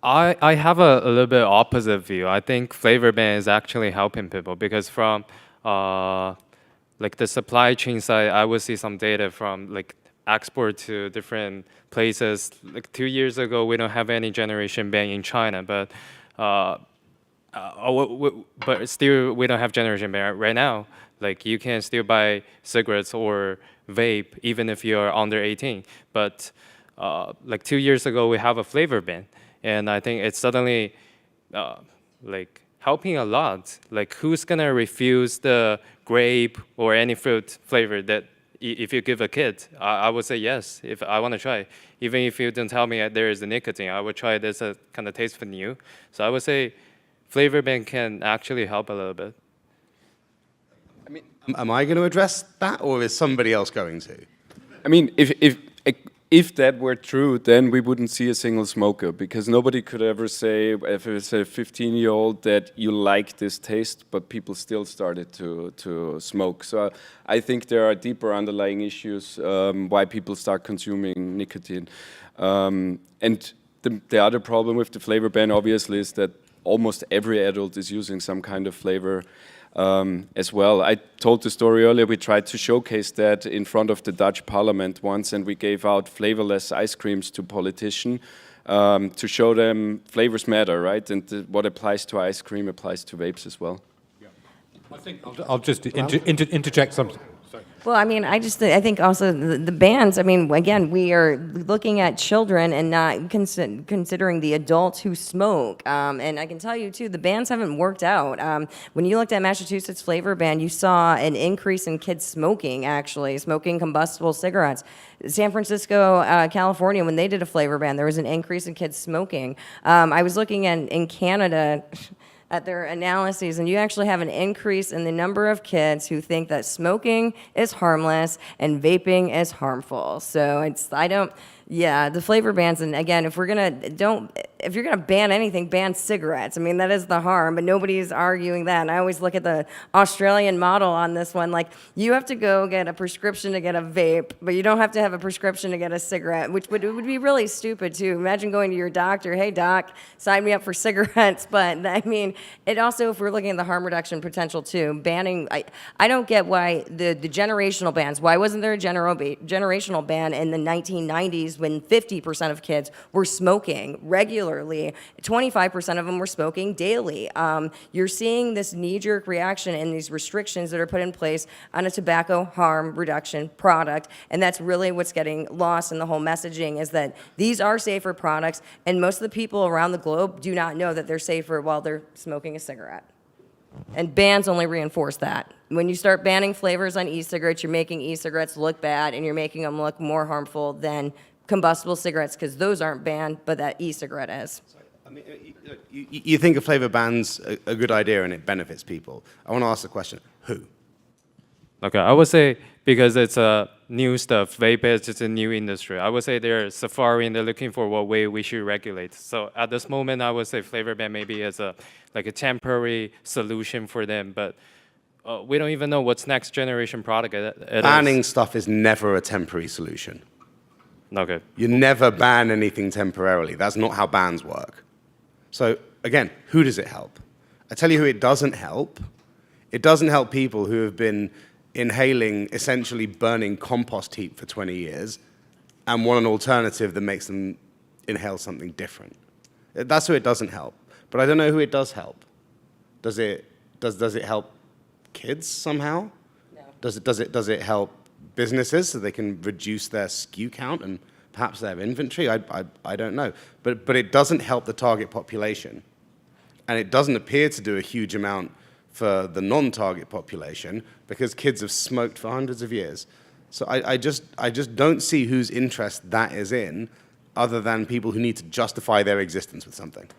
I have a little bit opposite view. I think flavor ban is actually helping people because from like the supply chain side, I would see some data from like export to different places. Like 2 years ago, we don't have any generation ban in China, but still we don't have generation ban right now. Like you can still buy cigarettes or vape even if you're under 18. But like 2 years ago, we have a flavor ban. And I think it's suddenly like helping a lot. Like who's gonna refuse the grape or any fruit flavor that if you give a kid? I would say yes, if I wanna try. Even if you don't tell me there is a nicotine, I would try this kind of taste new. So I would say flavor ban can actually help a little bit. I mean, am I going to address that, or is somebody else going to? I mean, if that were true, then we wouldn't see a single smoker, because nobody could ever say, if it's a 15-year-old, that you like this taste, but people still started to smoke. So I think there are deeper underlying issues why people start consuming nicotine. And the other problem with the flavor ban, obviously, is that almost every adult is using some kind of flavor as well. I told the story earlier, we tried to showcase that in front of the Dutch parliament once, and we gave out flavorless ice creams to politicians to show them flavors matter, right? And what applies to ice cream applies to vapes as well. Yeah. I think I'll just interject something. Well, I mean, I think also the bans, I mean, again, we are looking at children and not considering the adults who smoke. And I can tell you, too, the bans haven't worked out. When you looked at Massachusetts flavor ban, you saw an increase in kids smoking, actually, smoking combustible cigarettes. San Francisco, California, when they did a flavor ban, there was an increase in kids smoking. I was looking in Canada at their analyses, and you actually have an increase in the number of kids who think that smoking is harmless and vaping is harmful. So the flavor bans, and again, if you're gonna ban anything, ban cigarettes. I mean, that is the harm, but nobody's arguing that. And I always look at the Australian model on this one, like you have to go get a prescription to get a vape, but you don't have to have a prescription to get a cigarette, which would be really stupid too. Imagine going to your doctor, hey doc, sign me up for cigarettes. But I mean, it also, if we're looking at the harm reduction potential too, banning, I don't get why the generational bans, why wasn't there a generational ban in the 1990s when 50% of kids were smoking regularly, 25% of them were smoking daily. You're seeing this knee-jerk reaction and these restrictions that are put in place on a tobacco harm reduction product, and that's really what's getting lost in the whole messaging, is that these are safer products, and most of the people around the globe do not know that they're safer while they're smoking a cigarette. And bans only reinforce that. When you start banning flavors on e-cigarettes, you're making e-cigarettes look bad, and you're making them look more harmful than combustible cigarettes, because those aren't banned, but that e-cigarette is. I mean, you think a flavor ban's a good idea and it benefits people. I want to ask the question, who? Okay, I would say because it's new stuff, vape is just a new industry. I would say they're Safari and they're looking for what way we should regulate. So at this moment, I would say flavor ban maybe is a temporary solution for them, but we don't even know what's next generation product Banning stuff is never a temporary solution. Okay. You never ban anything temporarily. That's not how bans work. So again, who does it help? I tell you who it doesn't help. It doesn't help people who have been inhaling, essentially burning compost heap for 20 years and want an alternative that makes them inhale something different. That's who it doesn't help. But I don't know who it does help. Does it help kids somehow? No. Does it help businesses so they can reduce their SKU count and perhaps their inventory? I don't know. But it doesn't help the target population. And it doesn't appear to do a huge amount for the non-target population because kids have smoked for hundreds of years. So I just don't see whose interest that is in other than people who need to justify their existence with something.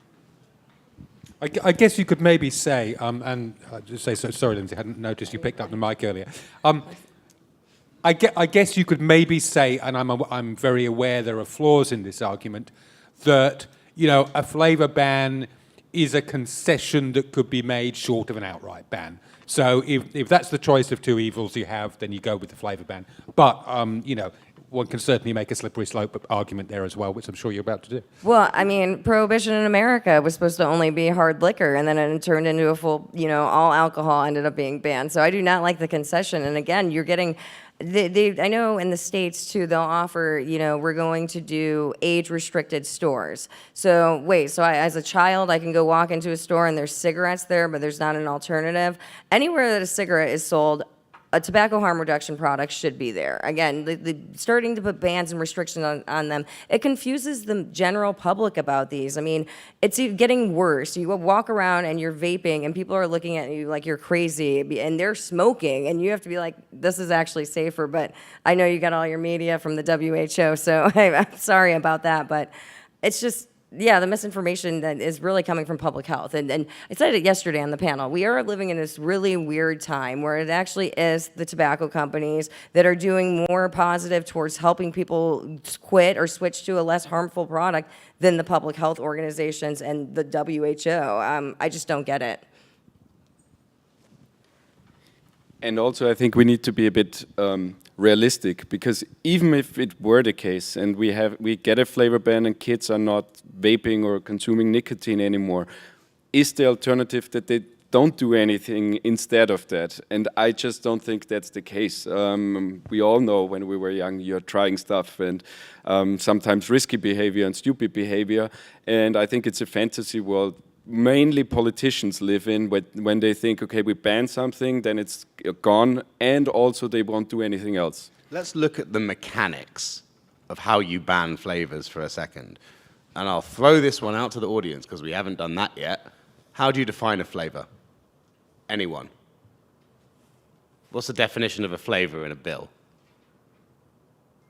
I guess you could maybe say, and just say, sorry, Lindsey, I hadn't noticed you picked up the mic earlier. I guess you could maybe say, and I'm very aware there are flaws in this argument, that a flavor ban is a concession that could be made short of an outright ban. So if that's the choice of two evils you have, then you go with the flavor ban. But one can certainly make a slippery slope argument there as well, which I'm sure you're about to do. Well, I mean, prohibition in America was supposed to only be hard liquor, and then it turned into a full, all alcohol ended up being banned. So I do not like the concession. And again, you're getting, I know in the States too, they'll offer, we're going to do age-restricted stores. So as a child, I can go walk into a store and there's cigarettes there, but there's not an alternative. Anywhere that a cigarette is sold, a tobacco harm reduction product should be there. Again, the starting to put bans and restrictions on them, it confuses the general public about these. I mean, it's getting worse. You walk around and you're vaping and people are looking at you like you're crazy and they're smoking and you have to be like, this is actually safer. But I know you got all your media from the WHO, so I'm sorry about that. But it's just, the misinformation that is really coming from public health. And I said it yesterday on the panel. We are living in this really weird time where it actually is the tobacco companies that are doing more positive towards helping people quit or switch to a less harmful product than the public health organizations and the WHO. I just don't get it. And also, I think we need to be a bit realistic, because even if it were the case and we get a flavor ban and kids are not vaping or consuming nicotine anymore, is the alternative that they don't do anything instead of that? And I just don't think that's the case. We all know when we were young, you're trying stuff and sometimes risky behavior and stupid behavior. And I think it's a fantasy world mainly politicians live in when they think, okay, we ban something, then it's gone, and also they won't do anything else. Let's look at the mechanics of how you ban flavors for a second. And I'll throw this one out to the audience because we haven't done that yet. How do you define a flavor? Anyone? What's the definition of a flavor in a bill?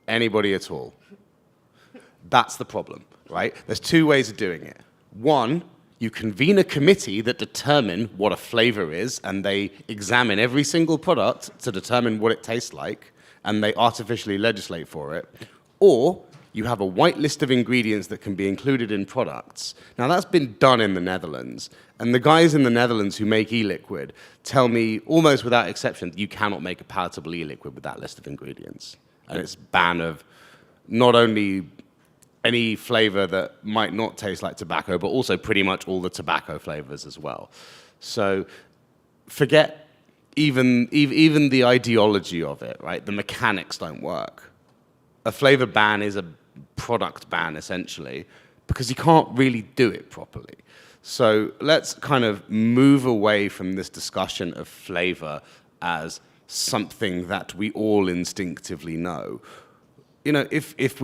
Anybody at all? That's the problem, right? There's two ways of doing it. One, you convene a committee that determine what a flavor is, and they examine every single product to determine what it tastes like, and they artificially legislate for it. Or you have a white list of ingredients that can be included in products. Now, that's been done in the Netherlands, and the guys in the Netherlands who make e-liquid tell me, almost without exception, you cannot make a palatable e-liquid with that list of ingredients. And it's ban of not only any flavor that might not taste like tobacco, but also pretty much all the tobacco flavors as well. So forget even the ideology of it, right? The mechanics don't work. A flavor ban is a product ban, essentially, because you can't really do it properly. So let's kind of move away from this discussion of flavor as something that we all instinctively know. If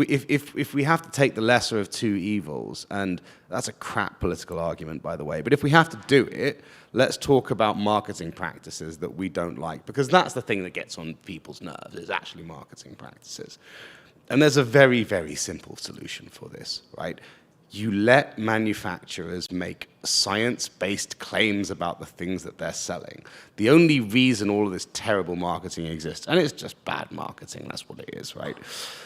we have to take the lesser of two evils, and that's a crap political argument, by the way, but if we have to do it, let's talk about marketing practices that we don't like, because that's the thing that gets on people's nerves, is actually marketing practices. And there's a very, very simple solution for this, right? You let manufacturers make science-based claims about the things that they're selling. The only reason all of this terrible marketing exists, and it's just bad marketing, that's what it is, right?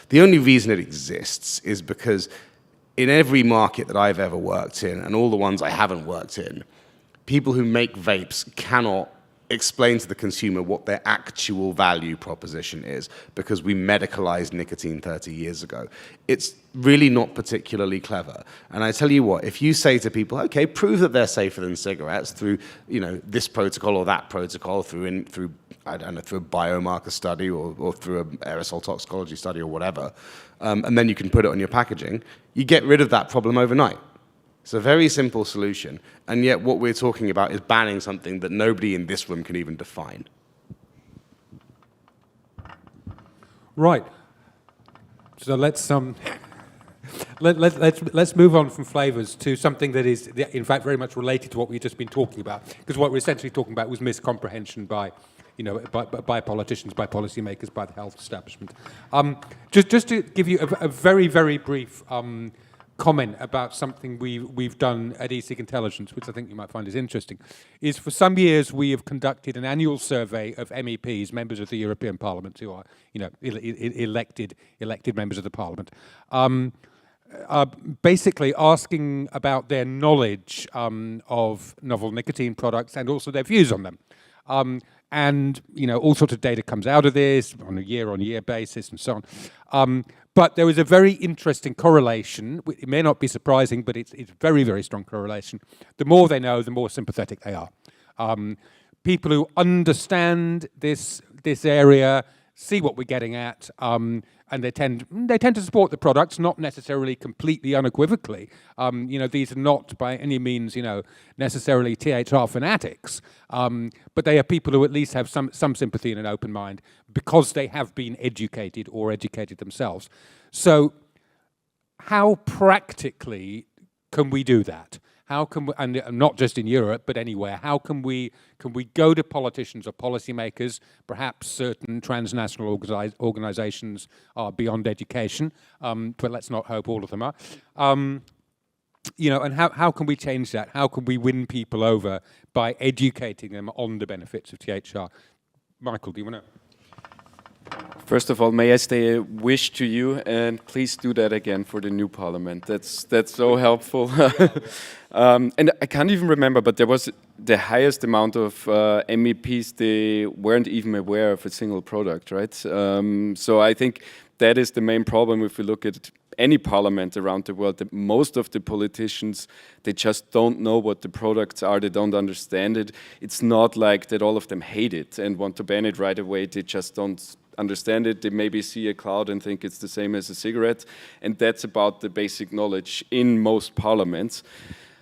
The only reason it exists is because in every market that I've ever worked in, and all the ones I haven't worked in, people who make vapes cannot explain to the consumer what their actual value proposition is, because we medicalized nicotine 30 years ago. It's really not particularly clever. And I tell you what, if you say to people, okay, prove that they're safer than cigarettes through, you know, this protocol or that protocol, through I don't know, through a biomarker study or through an aerosol toxicology study or whatever, and then you can put it on your packaging, you get rid of that problem overnight. It's a very simple solution, and yet what we're talking about is banning something that nobody in this room can even define. Right. So let's let's move on from flavors to something that is, in fact, very much related to what we've just been talking about, because what we're essentially talking about was miscomprehension by, you know, by politicians, by policymakers, by the health establishment. Just to give you a very, very brief comment about something we've done at E-cig Intelligence, which I think you might find is interesting, is for some years we have conducted an annual survey of MEPs, members of the European Parliament, who are, you know, elected members of the Parliament, basically asking about their knowledge of novel nicotine products and also their views on them. And, you know, all sorts of data comes out of this on a year-on-year basis and so on. But there is a very interesting correlation. It may not be surprising, but it's very, very strong correlation. The more they know, the more sympathetic they are. People who understand this area see what we're getting at, and they tend to support the products, not necessarily completely unequivocally. You know, these are not by any means, you know, necessarily THR fanatics, but they are people who at least have some sympathy and an open mind because they have been educated or educated themselves. So how practically can we do that? How can we, and not just in Europe, but anywhere, how can we go to politicians or policymakers, perhaps certain transnational organizations are beyond education, but let's not hope all of them are, you know, and how can we change that? How can we win people over by educating them on the benefits of THR? Michael, do you want to? First of all, may I say a wish to you, and please do that again for the new parliament. That's so helpful. And I can't even remember, but there was the highest amount of MEPs, they weren't even aware of a single product, right? So I think that is the main problem if we look at any parliament around the world, that most of the politicians, they just don't know what the products are, they don't understand it. It's not like that all of them hate it and want to ban it right away, they just don't understand it. They maybe see a cloud and think it's the same as a cigarette, and that's about the basic knowledge in most parliaments.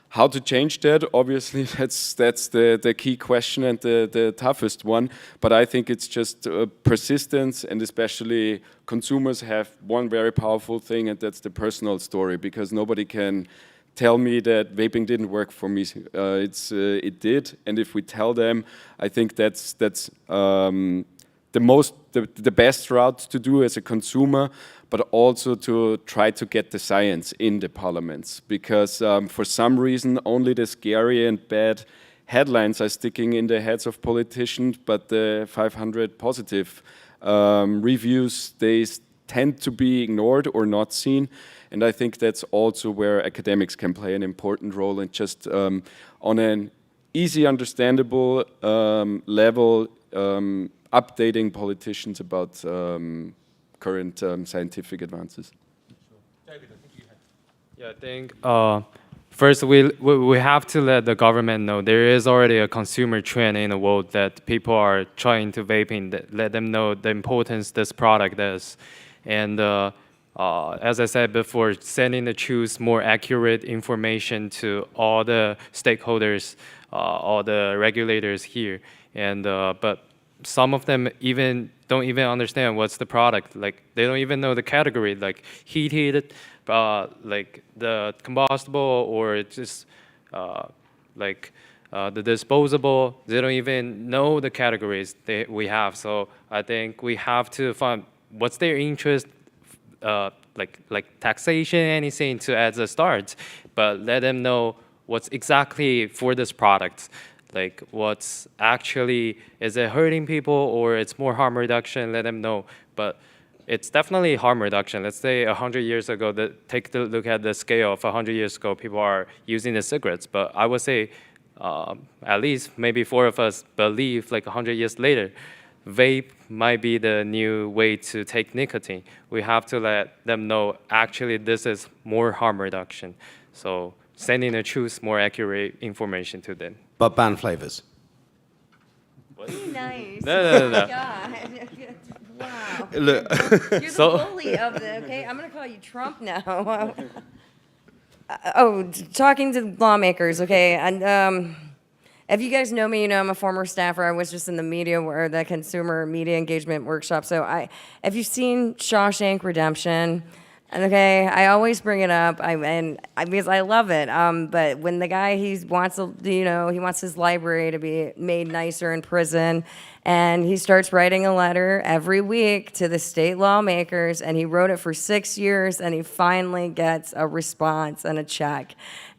How to change that? Obviously, that's the key question and the toughest one. But I think it's just persistence, and especially consumers have one very powerful thing, and that's the personal story, because nobody can tell me that vaping didn't work for me. It did, and if we tell them, I think that's the best route to do as a consumer, but also to try to get the science in the parliaments, because for some reason only the scary and bad headlines are sticking in the heads of politicians, but the 500 positive reviews, they tend to be ignored or not seen. And I think that's also where academics can play an important role, and just on an easy, understandable level, updating politicians about current scientific advances. David, I think you had. Yeah, I think first we have to let the government know there is already a consumer trend in the world that people are trying to vaping. Let them know the importance this product is, and as I said before, sending the choose more accurate information to all the stakeholders, all the regulators here, and but some of them don't even understand what's the product. Like, they don't even know the category, like heated, like the combustible, or just like the disposable. They don't even know the categories we have. So I think we have to find what's their interest, like taxation, anything to add the start, but let them know what's exactly for this product. Like, what's actually, is it hurting people or it's more harm reduction? Let them know. But it's definitely harm reduction. Let's say 100 years ago, take a look at the scale of 100 years ago, people are using the cigarettes. But I would say at least maybe 4 of us believe, like 100 years later, vape might be the new way to take nicotine. We have to let them know, actually, this is more harm reduction. So sending the truth, more accurate information to them. But ban flavors. Nice. No. God. Wow. Look, You're the bully of the, okay? I'm going to call you Trump now. Talking to lawmakers, okay? And if you guys know me, you know I'm a former staffer. I was just in the media, or the consumer media engagement workshop. So if you've seen Shawshank Redemption, okay, I always bring it up, because I love it. But when the guy, he wants his library to be made nicer in prison, and he starts writing a letter every week to the state lawmakers, and he wrote it for 6 years, and he finally gets a response and a check.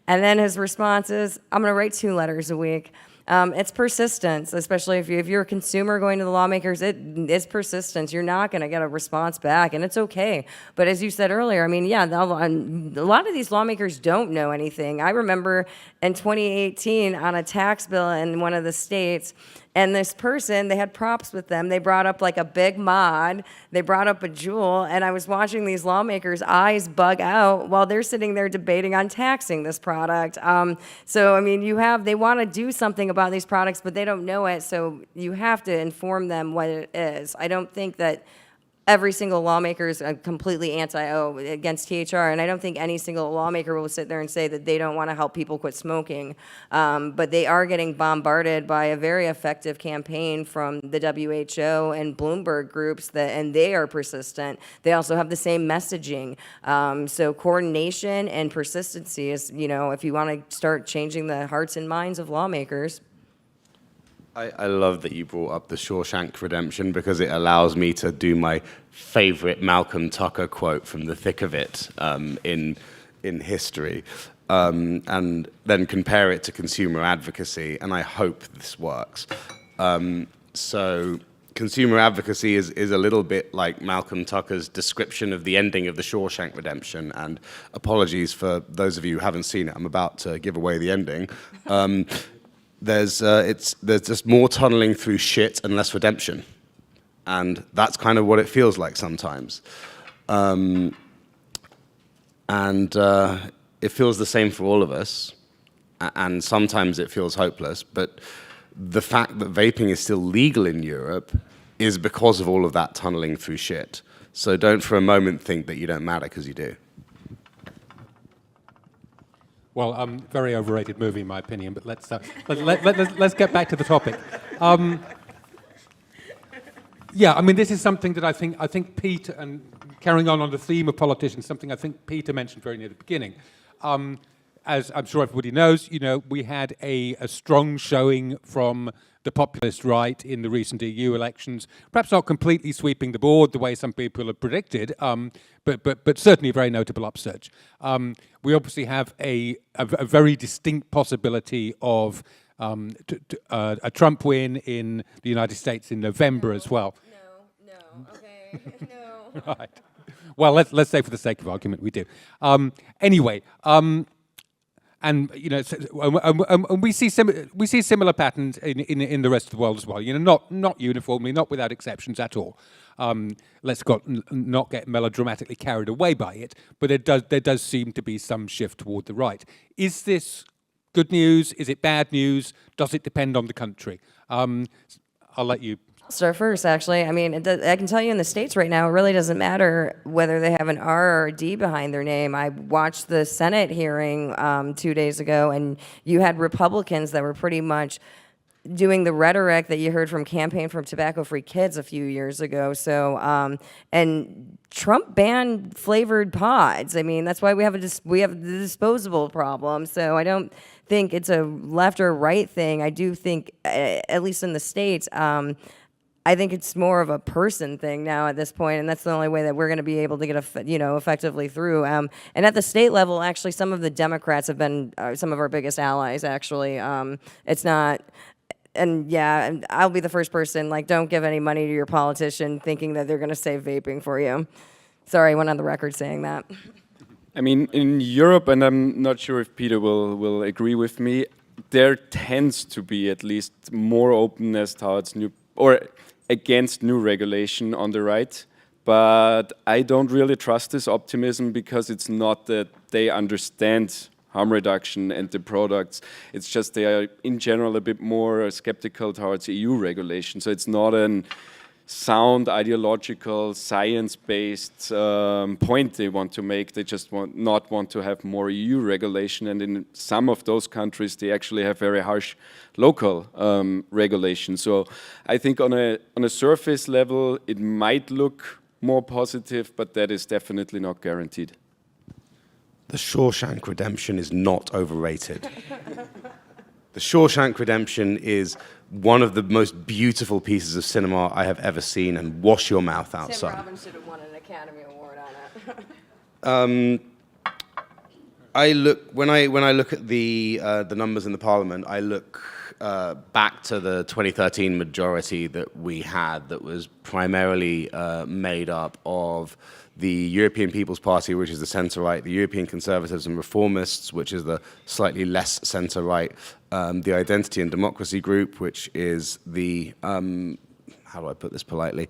And then his response is, I'm going to write 2 letters a week. It's persistence, especially if you're a consumer going to the lawmakers, it's persistence. You're not going to get a response back, and it's okay. But as you said earlier, I mean, yeah, a lot of these lawmakers don't know anything. I remember in 2018 on a tax bill in one of the states, and this person, they had props with them. They brought up like a big mod. They brought up a jewel, and I was watching these lawmakers' eyes bug out while they're sitting there debating on taxing this product. So, I mean, they want to do something about these products, but they don't know it, so you have to inform them what it is. I don't think that every single lawmaker is completely against THR, and I don't think any single lawmaker will sit there and say that they don't want to help people quit smoking. But they are getting bombarded by a very effective campaign from the WHO and Bloomberg groups, and they are persistent. They also have the same messaging. So coordination and persistency is, if you want to start changing the hearts and minds of lawmakers. I love that you brought up the Shawshank Redemption, because it allows me to do my favorite Malcolm Tucker quote from The Thick of It in history, and then compare it to consumer advocacy, and I hope this works. So consumer advocacy is a little bit like Malcolm Tucker's description of the ending of the Shawshank Redemption, and apologies for those of you who haven't seen it, I'm about to give away the ending. There's just more tunneling through shit and less redemption, and that's kind of what it feels like sometimes. And it feels the same for all of us, and sometimes it feels hopeless. But the fact that vaping is still legal in Europe is because of all of that tunneling through shit. So don't for a moment think that you don't matter, because you do. Well, very overrated movie, in my opinion. But let's get back to the topic. Yeah, I mean, this is something that I think Peter, and carrying on the theme of politicians, something I think Peter mentioned very near the beginning. As I'm sure everybody knows, we had a strong showing from the populist right in the recent EU elections, perhaps not completely sweeping the board the way some people have predicted, but certainly a very notable upsurge. We obviously have a very distinct possibility of a Trump win in the United States in November as well. No, okay, no. Right. Well, let's say for the sake of argument we do. Anyway. And and we see similar patterns in the rest of the world as well. Not uniformly, not without exceptions at all. Let's not get melodramatically carried away by it, but there does seem to be some shift toward the right. Is this good news? Is it bad news? Does it depend on the country? I'll let you Start first, actually. I mean, I can tell you in the States right now, it really doesn't matter whether they have an R or a D behind their name. I watched the Senate hearing 2 days ago, and you had Republicans that were pretty much doing the rhetoric that you heard from Campaign for Tobacco-Free Kids a few years ago. So, and Trump banned flavored pods. I mean, that's why we have the disposable problem. So I don't think it's a left or right thing. I do think, at least in the States, I think it's more of a person thing now at this point, and that's the only way that we're going to be able to get effectively through. And at the state level, actually, some of the Democrats have been some of our biggest allies. Actually, it's not. And yeah, I'll be the first person, don't give any money to your politician thinking that they're going to save vaping for you. Sorry, I went on the record saying that. I mean, in Europe, and I'm not sure if Peter will agree with me, there tends to be at least more openness towards new or against new regulation on the right. But I don't really trust this optimism because it's not that they understand harm reduction and the products. It's just they are in general a bit more skeptical towards EU regulation. So it's not an sound ideological science-based point they want to make. They just not want to have more EU regulation, and in some of those countries they actually have very harsh local regulation. So I think on a surface level it might look more positive, but that is definitely not guaranteed. The Shawshank Redemption is not overrated. The Shawshank Redemption is one of the most beautiful pieces of cinema I have ever seen, and wash your mouth out, son. Tim Robbins should have won an Academy Award on it. When I look at the numbers in the Parliament, I look back to the 2013 majority that we had, that was primarily made up of the European People's Party, which is the centre-right, the European Conservatives and Reformists, which is the slightly less centre-right, the Identity and Democracy Group, which is the, how do I put this politely,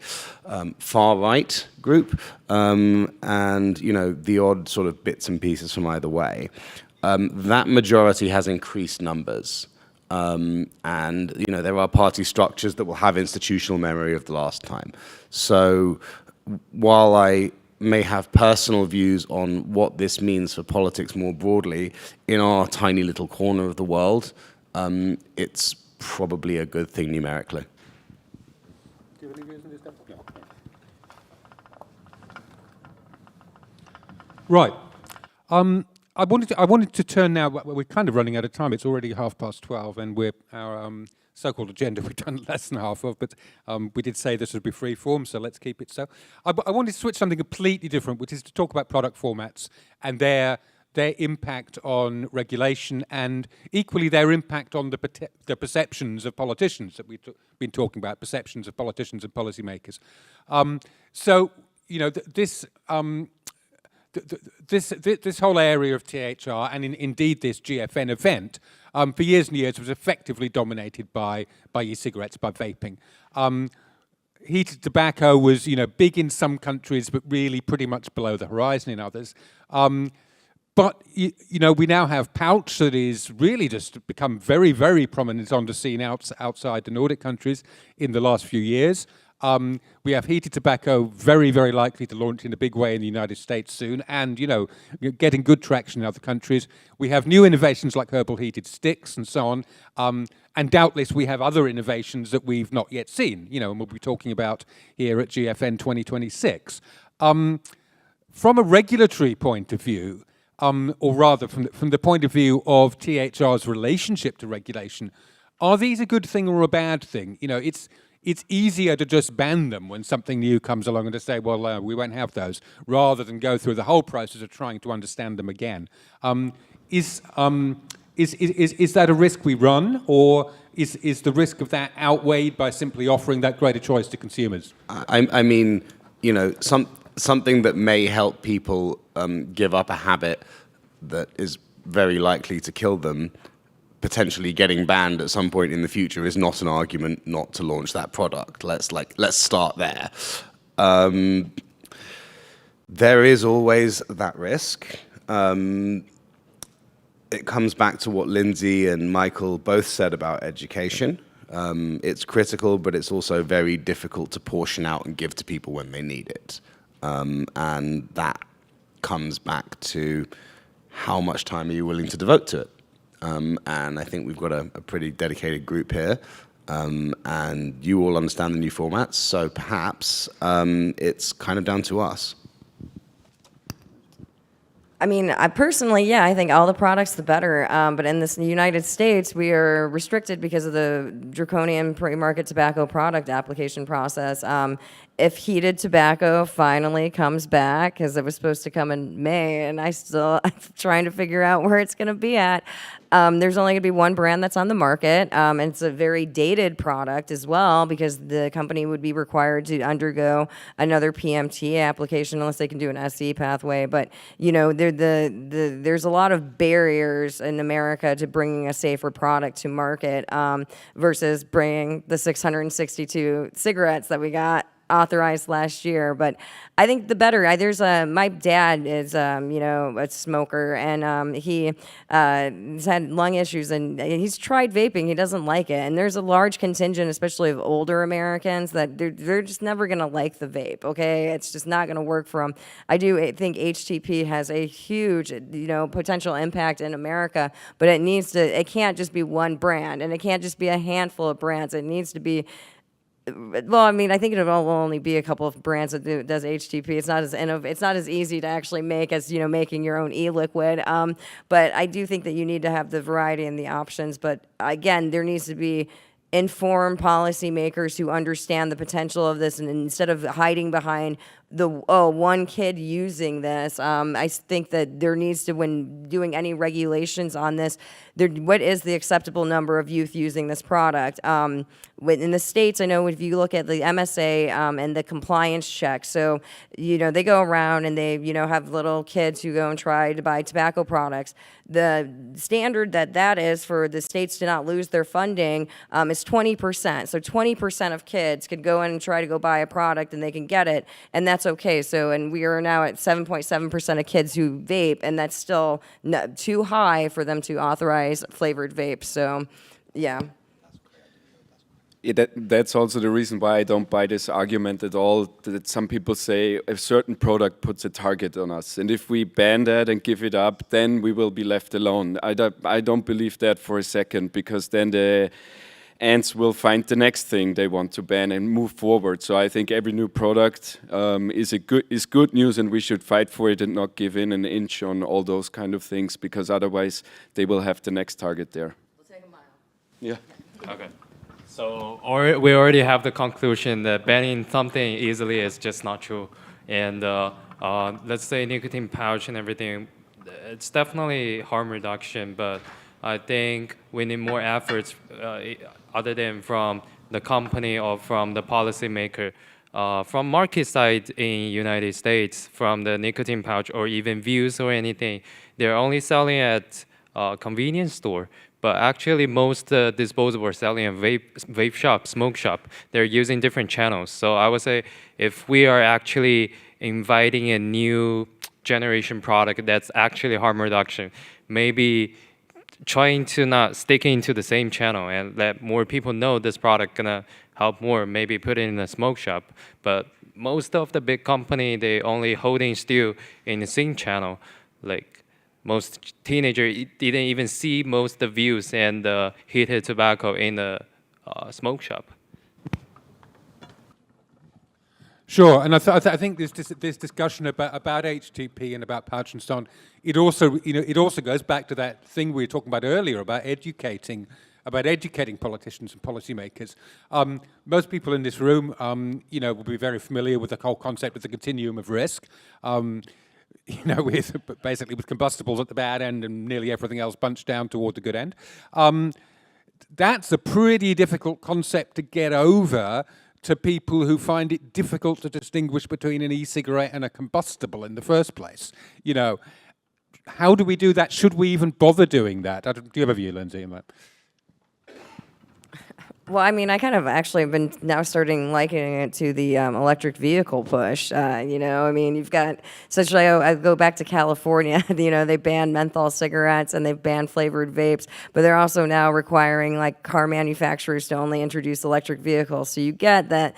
far-right group, and, you know, the odd sort of bits and pieces from either way. That majority has increased numbers. And, you know, there are party structures that will have institutional memory of the last time. So while I may have personal views on what this means for politics more broadly, in our tiny little corner of the world, it's probably a good thing numerically. Do you have any views on this, Dan? No. Right. I wanted to turn now. We're kind of running out of time. It's already 12:30, and our so-called agenda we've done less than half of. But we did say this would be free form, so let's keep it so. I wanted to switch something completely different, which is to talk about product formats and their impact on regulation, and equally their impact on the perceptions of politicians that we've been talking about, perceptions of politicians and policymakers. So you know this. This whole area of THR, and indeed this GFN event, for years and years was effectively dominated by e-cigarettes, by vaping. Heated tobacco was, you know, big in some countries, but really pretty much below the horizon in others. But you know, we now have pouch that is really just become very, very prominent on the scene outside the Nordic countries in the last few years. We have heated tobacco very, very likely to launch in a big way in the United States soon, and, you know, getting good traction in other countries. We have new innovations like herbal heated sticks and so on, and doubtless we have other innovations that we've not yet seen, you know, and we'll be talking about here at GFN 2026. From a regulatory point of view, or rather from the point of view of THR's relationship to regulation, are these a good thing or a bad thing? You know, it's easier to just ban them when something new comes along and to say, well, we won't have those, rather than go through the whole process of trying to understand them again. Is that a risk we run, or is the risk of that outweighed by simply offering that greater choice to consumers? I mean, you know, something that may help people give up a habit that is very likely to kill them, potentially getting banned at some point in the future, is not an argument not to launch that product. Let's start there. There is always that risk. It comes back to what Lindsey and Michael both said about education. It's critical, but it's also very difficult to portion out and give to people when they need it. And that comes back to how much time are you willing to devote to it. And I think we've got a pretty dedicated group here, and you all understand the new formats, so perhaps it's kind of down to us. I mean, I think all the products, the better. But in this United States, we are restricted because of the draconian pre-market tobacco product application process. If heated tobacco finally comes back, because it was supposed to come in May, and I'm trying to figure out where it's going to be at. There's only going to be one brand that's on the market, and it's a very dated product as well because the company would be required to undergo another PMTA application unless they can do an SE pathway. But there's a lot of barriers in America to bringing a safer product to market versus bringing the 662 cigarettes that we got authorized last year. But I think the better, my dad is, a smoker, and he's had lung issues, and he's tried vaping. He doesn't like it. And there's a large contingent, especially of older Americans, that they're just never going to like the vape, okay? It's just not going to work for them. I do think HTP has a huge, potential impact in America, but it can't just be one brand, and it can't just be a handful of brands. It needs to be, well, I mean, I think it will only be a couple of brands that does HTP. It's not as easy to actually make as making your own e-liquid. But I do think that you need to have the variety and the options. But again, there needs to be informed policymakers who understand the potential of this, and instead of hiding behind one kid using this, I think that there needs to, when doing any regulations on this, what is the acceptable number of youth using this product? In the States, I know if you look at the MSA and the compliance check, so, they go around and they, have little kids who go and try to buy tobacco products. The standard that is for the states to not lose their funding is 20%. So 20% of kids could go in and try to go buy a product and they can get it, and that's okay. So, and we are now at 7.7% of kids who vape, and that's still too high for them to authorize flavored vapes. So, yeah. That's also the reason why I don't buy this argument at all, that some people say a certain product puts a target on us, and if we ban that and give it up, then we will be left alone. I don't believe that for a second, because then the ants will find the next thing they want to ban and move forward. So I think every new product is good news, and we should fight for it and not give in an inch on all those kind of things, because otherwise they will have the next target there. We'll take a mile. Yeah. Okay. So we already have the conclusion that banning something easily is just not true. And let's say nicotine pouch and everything, it's definitely harm reduction, but I think we need more efforts other than from the company or from the policymaker. From market side in United States, from the nicotine pouch or even Views or anything, they're only selling at convenience store. But actually, most disposable are selling at vape shop, smoke shop. They're using different channels. So I would say if we are actually inviting a new generation product that's actually harm reduction, maybe trying to not sticking to the same channel and let more people know this product gonna help more, maybe put it in a smoke shop. But most of the big company, they only holding still in the same channel. Like, most teenagers didn't even see most of the Views and heated tobacco in the smoke shop. Sure, and I think this discussion about HTP and about pouch and so on, it also goes back to that thing we were talking about earlier about educating politicians and policymakers. Most people in this room, will be very familiar with the whole concept of the continuum of risk. With combustibles at the bad end and nearly everything else bunched down toward the good end. That's a pretty difficult concept to get over to people who find it difficult to distinguish between an e-cigarette and a combustible in the first place. How do we do that? Should we even bother doing that? Do you have a view, Lindsey, on that? Well, I mean, I kind of actually have been now starting likening it to the electric vehicle push. I mean, you've got, essentially, I go back to California, they banned menthol cigarettes and they've banned flavored vapes, but they're also now requiring like car manufacturers to only introduce electric vehicles. So you get that,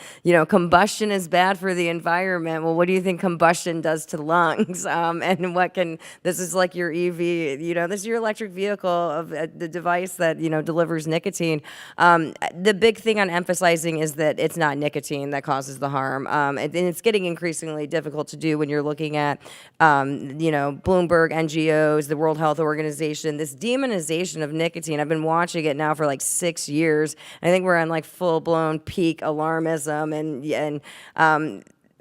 combustion is bad for the environment. Well, what do you think combustion does to lungs? This is like your EV, this is your electric vehicle of the device that, delivers nicotine. The big thing on emphasizing is that it's not nicotine that causes the harm. And it's getting increasingly difficult to do when you're looking at, Bloomberg, NGOs, the World Health Organization, this demonization of nicotine. I've been watching it now for like 6 years. I think we're on like full-blown peak alarmism, and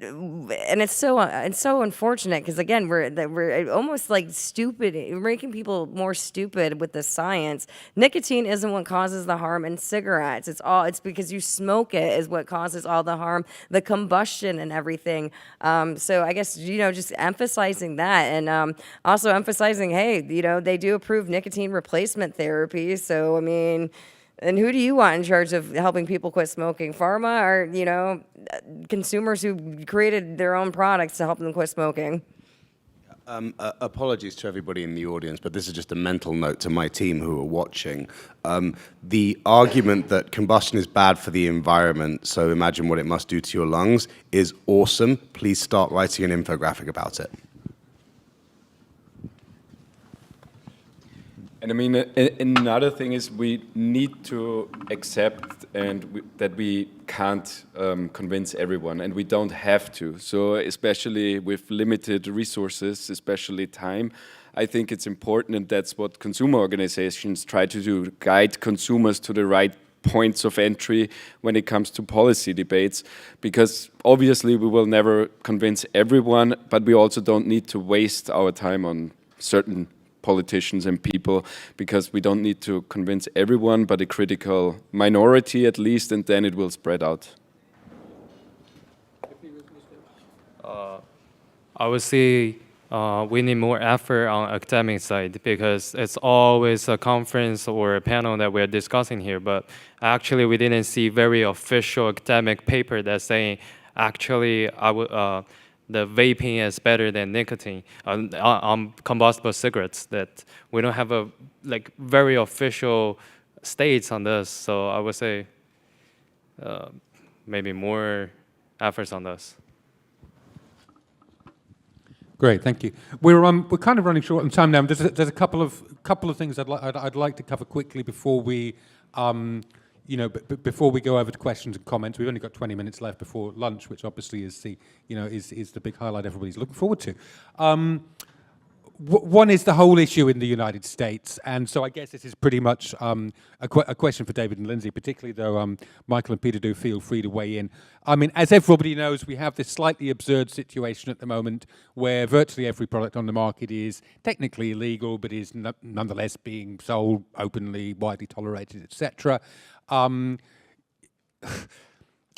and it's so unfortunate because again we're almost like stupid. We're making people more stupid with the science. Nicotine isn't what causes the harm in cigarettes. It's because you smoke it is what causes all the harm, the combustion and everything. So I guess just emphasizing that, and also emphasizing, hey, they do approve nicotine replacement therapy. So I mean. And who do you want in charge of helping people quit smoking? Pharma or, consumers who created their own products to help them quit smoking? Apologies to everybody in the audience, but this is just a mental note to my team who are watching. The argument that combustion is bad for the environment, so imagine what it must do to your lungs, is awesome. Please start writing an infographic about it. And I mean, another thing is we need to accept that we can't convince everyone, and we don't have to. So especially with limited resources, especially time, I think it's important, and that's what consumer organizations try to do, guide consumers to the right points of entry when it comes to policy debates, because obviously we will never convince everyone, but we also don't need to waste our time on certain politicians and people, because we don't need to convince everyone, but a critical minority at least, and then it will spread out. I would say we need more effort on academic side, because it's always a conference or a panel that we're discussing here, but actually we didn't see very official academic paper that's saying actually the vaping is better than nicotine on combustible cigarettes. That we don't have a very official states on this. So I would say maybe more efforts on this. Great, thank you. We're kind of running short on time now. There's a couple of things I'd like to cover quickly before we before we go over to questions and comments. We've only got 20 minutes left before lunch, which obviously is the big highlight everybody's looking forward to. One is the whole issue in the United States, and so I guess this is pretty much a question for David and Lindsey, particularly though Michael and Peter do feel free to weigh in. I mean, as everybody knows, we have this slightly absurd situation at the moment where virtually every product on the market is technically illegal, but is nonetheless being sold openly, widely tolerated, etc.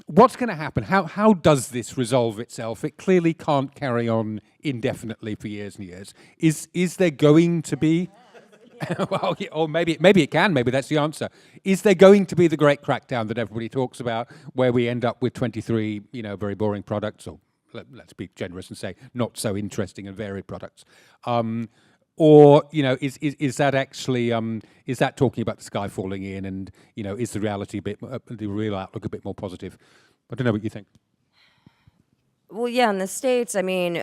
What's going to happen? How does this resolve itself? It clearly can't carry on indefinitely for years and years. Is there going to be? Well, or maybe it can. Maybe that's the answer. Is there going to be the great crackdown that everybody talks about, where we end up with 23, very boring products, or let's be generous and say not so interesting and varied products? Or is that actually is that talking about the sky falling in, and is the reality the real outlook a bit more positive? I don't know what you think. Well, yeah, in the States, I mean,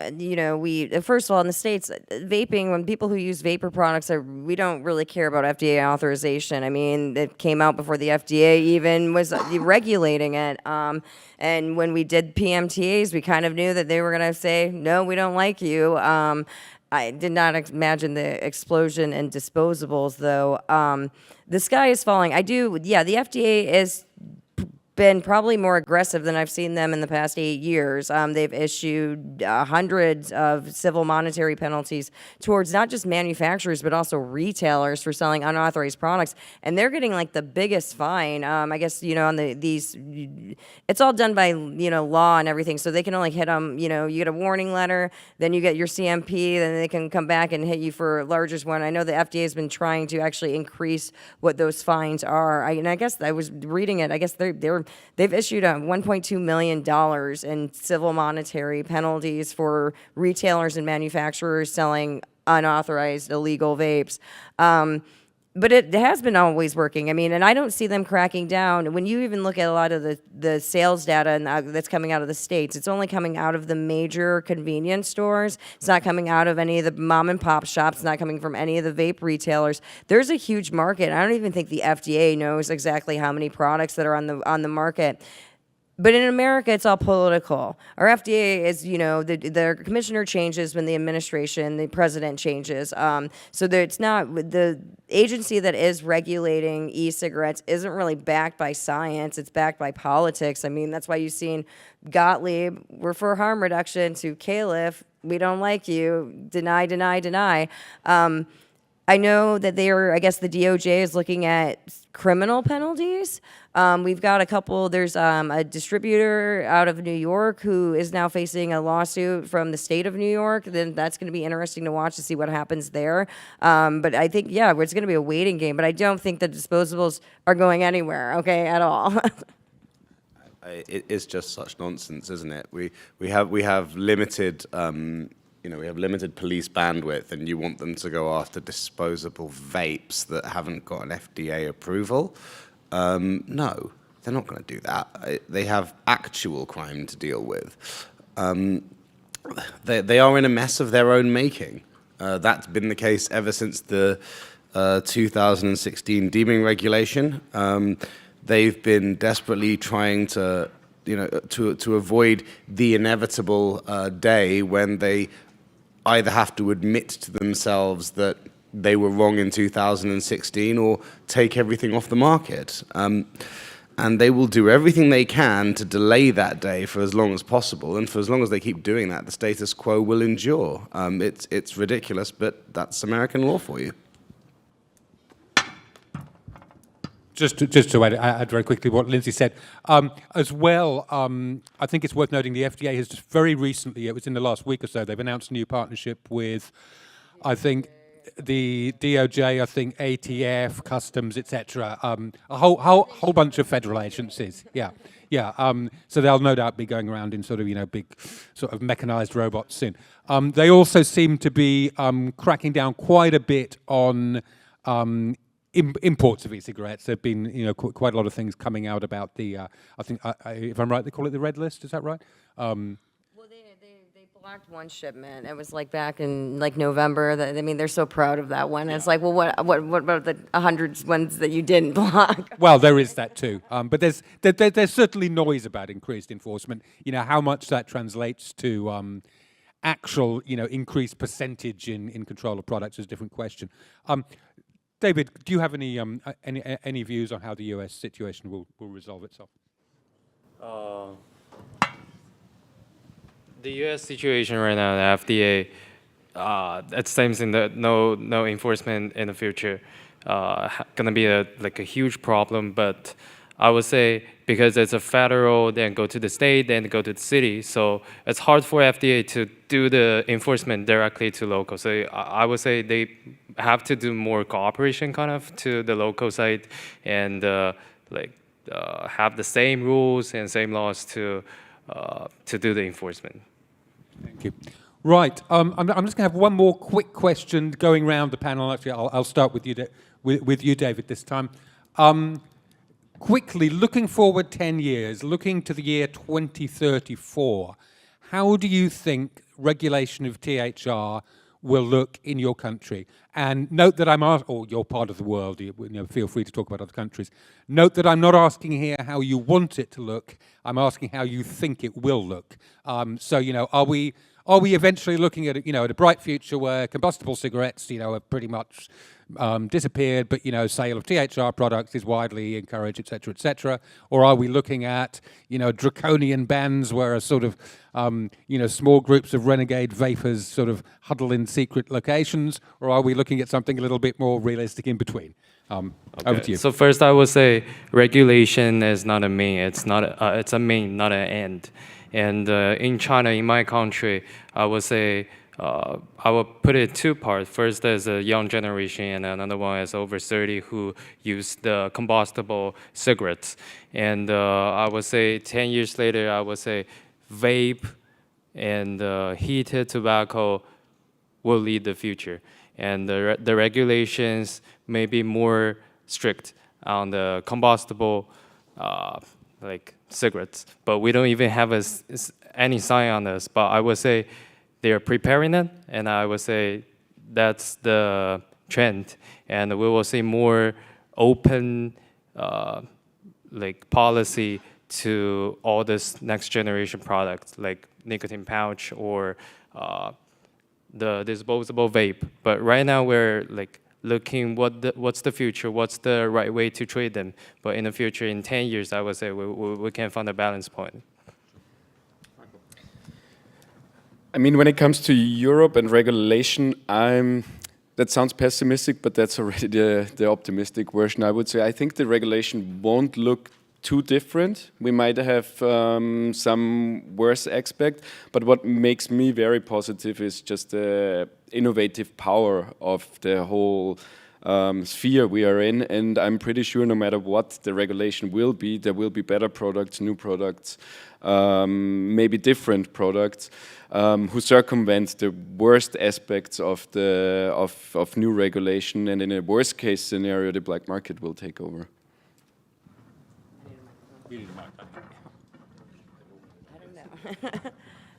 first of all, in the States, vaping, when people who use vapor products, we don't really care about FDA authorization. I mean, it came out before the FDA even was regulating it. And when we did PMTAs, we kind of knew that they were going to say, no, we don't like you. I did not imagine the explosion in disposables, though. The sky is falling. The FDA has been probably more aggressive than I've seen them in the past 8 years. They've issued hundreds of civil monetary penalties towards not just manufacturers, but also retailers for selling unauthorized products. And they're getting the biggest fine. I guess, on these, it's all done by, law and everything. So they can only hit them, you get a warning letter, then you get your CMP, then they can come back and hit you for a largest one. I know the FDA has been trying to actually increase what those fines are. I guess I was reading it. I guess they've issued $1.2 million in civil monetary penalties for retailers and manufacturers selling unauthorized illegal vapes. But it has been always working. I mean, and I don't see them cracking down. When you even look at a lot of the sales data that's coming out of the States, it's only coming out of the major convenience stores. It's not coming out of any of the mom and pop shops. It's not coming from any of the vape retailers. There's a huge market. I don't even think the FDA knows exactly how many products that are on the market. But in America, it's all political. Our FDA is, you know, the commissioner changes when the administration, the president changes. So that it's not, the agency that is regulating e-cigarettes isn't really backed by science. It's backed by politics. I mean, that's why you've seen Gottlieb, we're for harm reduction, to Califf, we don't like you, deny, deny, deny. I know that they are, I guess the DOJ is looking at criminal penalties. We've got a couple, there's a distributor out of New York who is now facing a lawsuit from the state of New York. Then that's going to be interesting to watch to see what happens there. But I think, yeah, it's going to be a waiting game. But I don't think the disposables are going anywhere, okay, at all. It's just such nonsense, isn't it? We have limited, you know, we have limited police bandwidth, and you want them to go after disposable vapes that haven't got an FDA approval. No, they're not going to do that. They have actual crime to deal with. They are in a mess of their own making. That's been the case ever since the 2016 deeming regulation. They've been desperately trying to, you know, to avoid the inevitable day when they either have to admit to themselves that they were wrong in 2016 or take everything off the market. And they will do everything they can to delay that day for as long as possible. And for as long as they keep doing that, the status quo will endure. It's ridiculous, but that's American law for you. Just to add very quickly what Lindsey said. As well, I think it's worth noting the FDA has just very recently, it was in the last week or so, they've announced a new partnership with, I think, the DOJ, I think ATF, Customs, etc. A whole bunch of federal agencies. Yeah. So they'll no doubt be going around in sort of, you know, big sort of mechanized robots soon. They also seem to be cracking down quite a bit on imports of e-cigarettes. There've been, you know, quite a lot of things coming out about the, I think, if I'm right, they call it the red list. Is that right? Well, they blocked one shipment. It was like back in like November. I mean, they're so proud of that one. Yeah. It's like, well, what about the 100 ones that you didn't block? Well, there is that too. But there's certainly noise about increased enforcement. You know, how much that translates to actual, you know, increased percentage in control of products is a different question. David, do you have any views on how the US situation will resolve itself? The US situation right now, the FDA, it seems in that no enforcement in the future, gonna be a huge problem. But I would say because it's a federal, then go to the state, then go to the city, so it's hard for FDA to do the enforcement directly to local. So I would say they have to do more cooperation kind of to the local side and have the same rules and same laws to do the enforcement. Thank you. Right, I'm just going to have one more quick question going around the panel. Actually, I'll start with you, David, this time. Quickly, looking forward 10 years, looking to the year 2034, how do you think regulation of THR will look in your country? And note that I'm asking, or you're part of the world, you know, feel free to talk about other countries. Note that I'm not asking here how you want it to look, I'm asking how you think it will look. So, you know, are we eventually looking at, you know, at a bright future where combustible cigarettes, you know, are pretty much disappeared, but, you know, sale of THR products is widely encouraged, et cetera, or are we looking at, you know, draconian bans where a sort of, you know, small groups of renegade vapors sort of huddle in secret locations, or are we looking at something a little bit more realistic in between? Over to you. So first, I would say regulation is not a mean. It's a mean, not an end. And in China, in my country, I would say I will put it two parts. First, there's a young generation, and another one is over 30 who use the combustible cigarettes. And I would say 10 years later, I would say vape and heated tobacco will lead the future. And the regulations may be more strict on the combustible like cigarettes, but we don't even have any sign on this. But I would say they're preparing it, and I would say that's the trend, and we will see more open like policy to all this next generation products like nicotine pouch or the disposable vape. But right now we're like looking what's the future, what's the right way to trade them. But in the future, in 10 years, I would say we can find a balance point. I mean, when it comes to Europe and regulation, that sounds pessimistic, but that's already the optimistic version, I would say. I think the regulation won't look too different. We might have some worse aspect, but what makes me very positive is just the innovative power of the whole sphere we are in, and I'm pretty sure no matter what the regulation will be, there will be better products, new products, maybe different products who circumvent the worst aspects of new regulation, and in a worst case scenario, the black market will take over.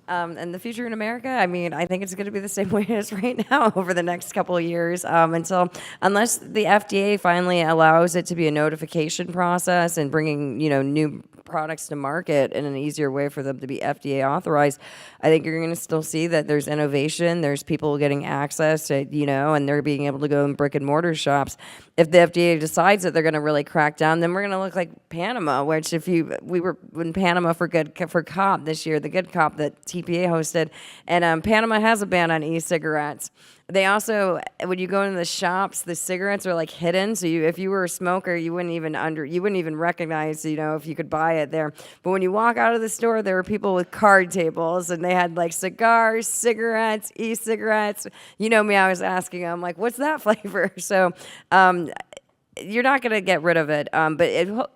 And the future in America, I mean, I think it's going to be the same way it is right now over the next couple of years, unless the FDA finally allows it to be a notification process and bringing, new products to market in an easier way for them to be FDA authorized. I think you're going to still see that there's innovation, there's people getting access to, and they're being able to go in brick and mortar shops. If the FDA decides that they're going to really crack down, then we're going to look like Panama, which we were in Panama for COP this year, the Good COP that TPA hosted, and Panama has a ban on e-cigarettes. They also, when you go into the shops, the cigarettes are like hidden. So if you were a smoker, you wouldn't even recognize, if you could buy it there. But when you walk out of the store, there were people with card tables, and they had like cigars, cigarettes, e-cigarettes. You know me, I was asking them like, "What's that flavor?" So. You're not going to get rid of it, but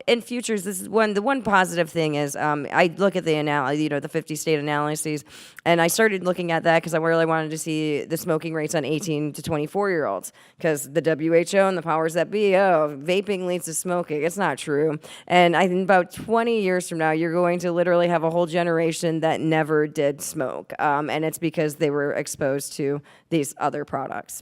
in futures, this is the one positive thing is I look at the 50 state analyses, and I started looking at that because I really wanted to see the smoking rates on 18 to 24-year-olds, because the WHO and the powers that be, vaping leads to smoking. It's not true. And I think about 20 years from now, you're going to literally have a whole generation that never did smoke, and it's because they were exposed to these other products.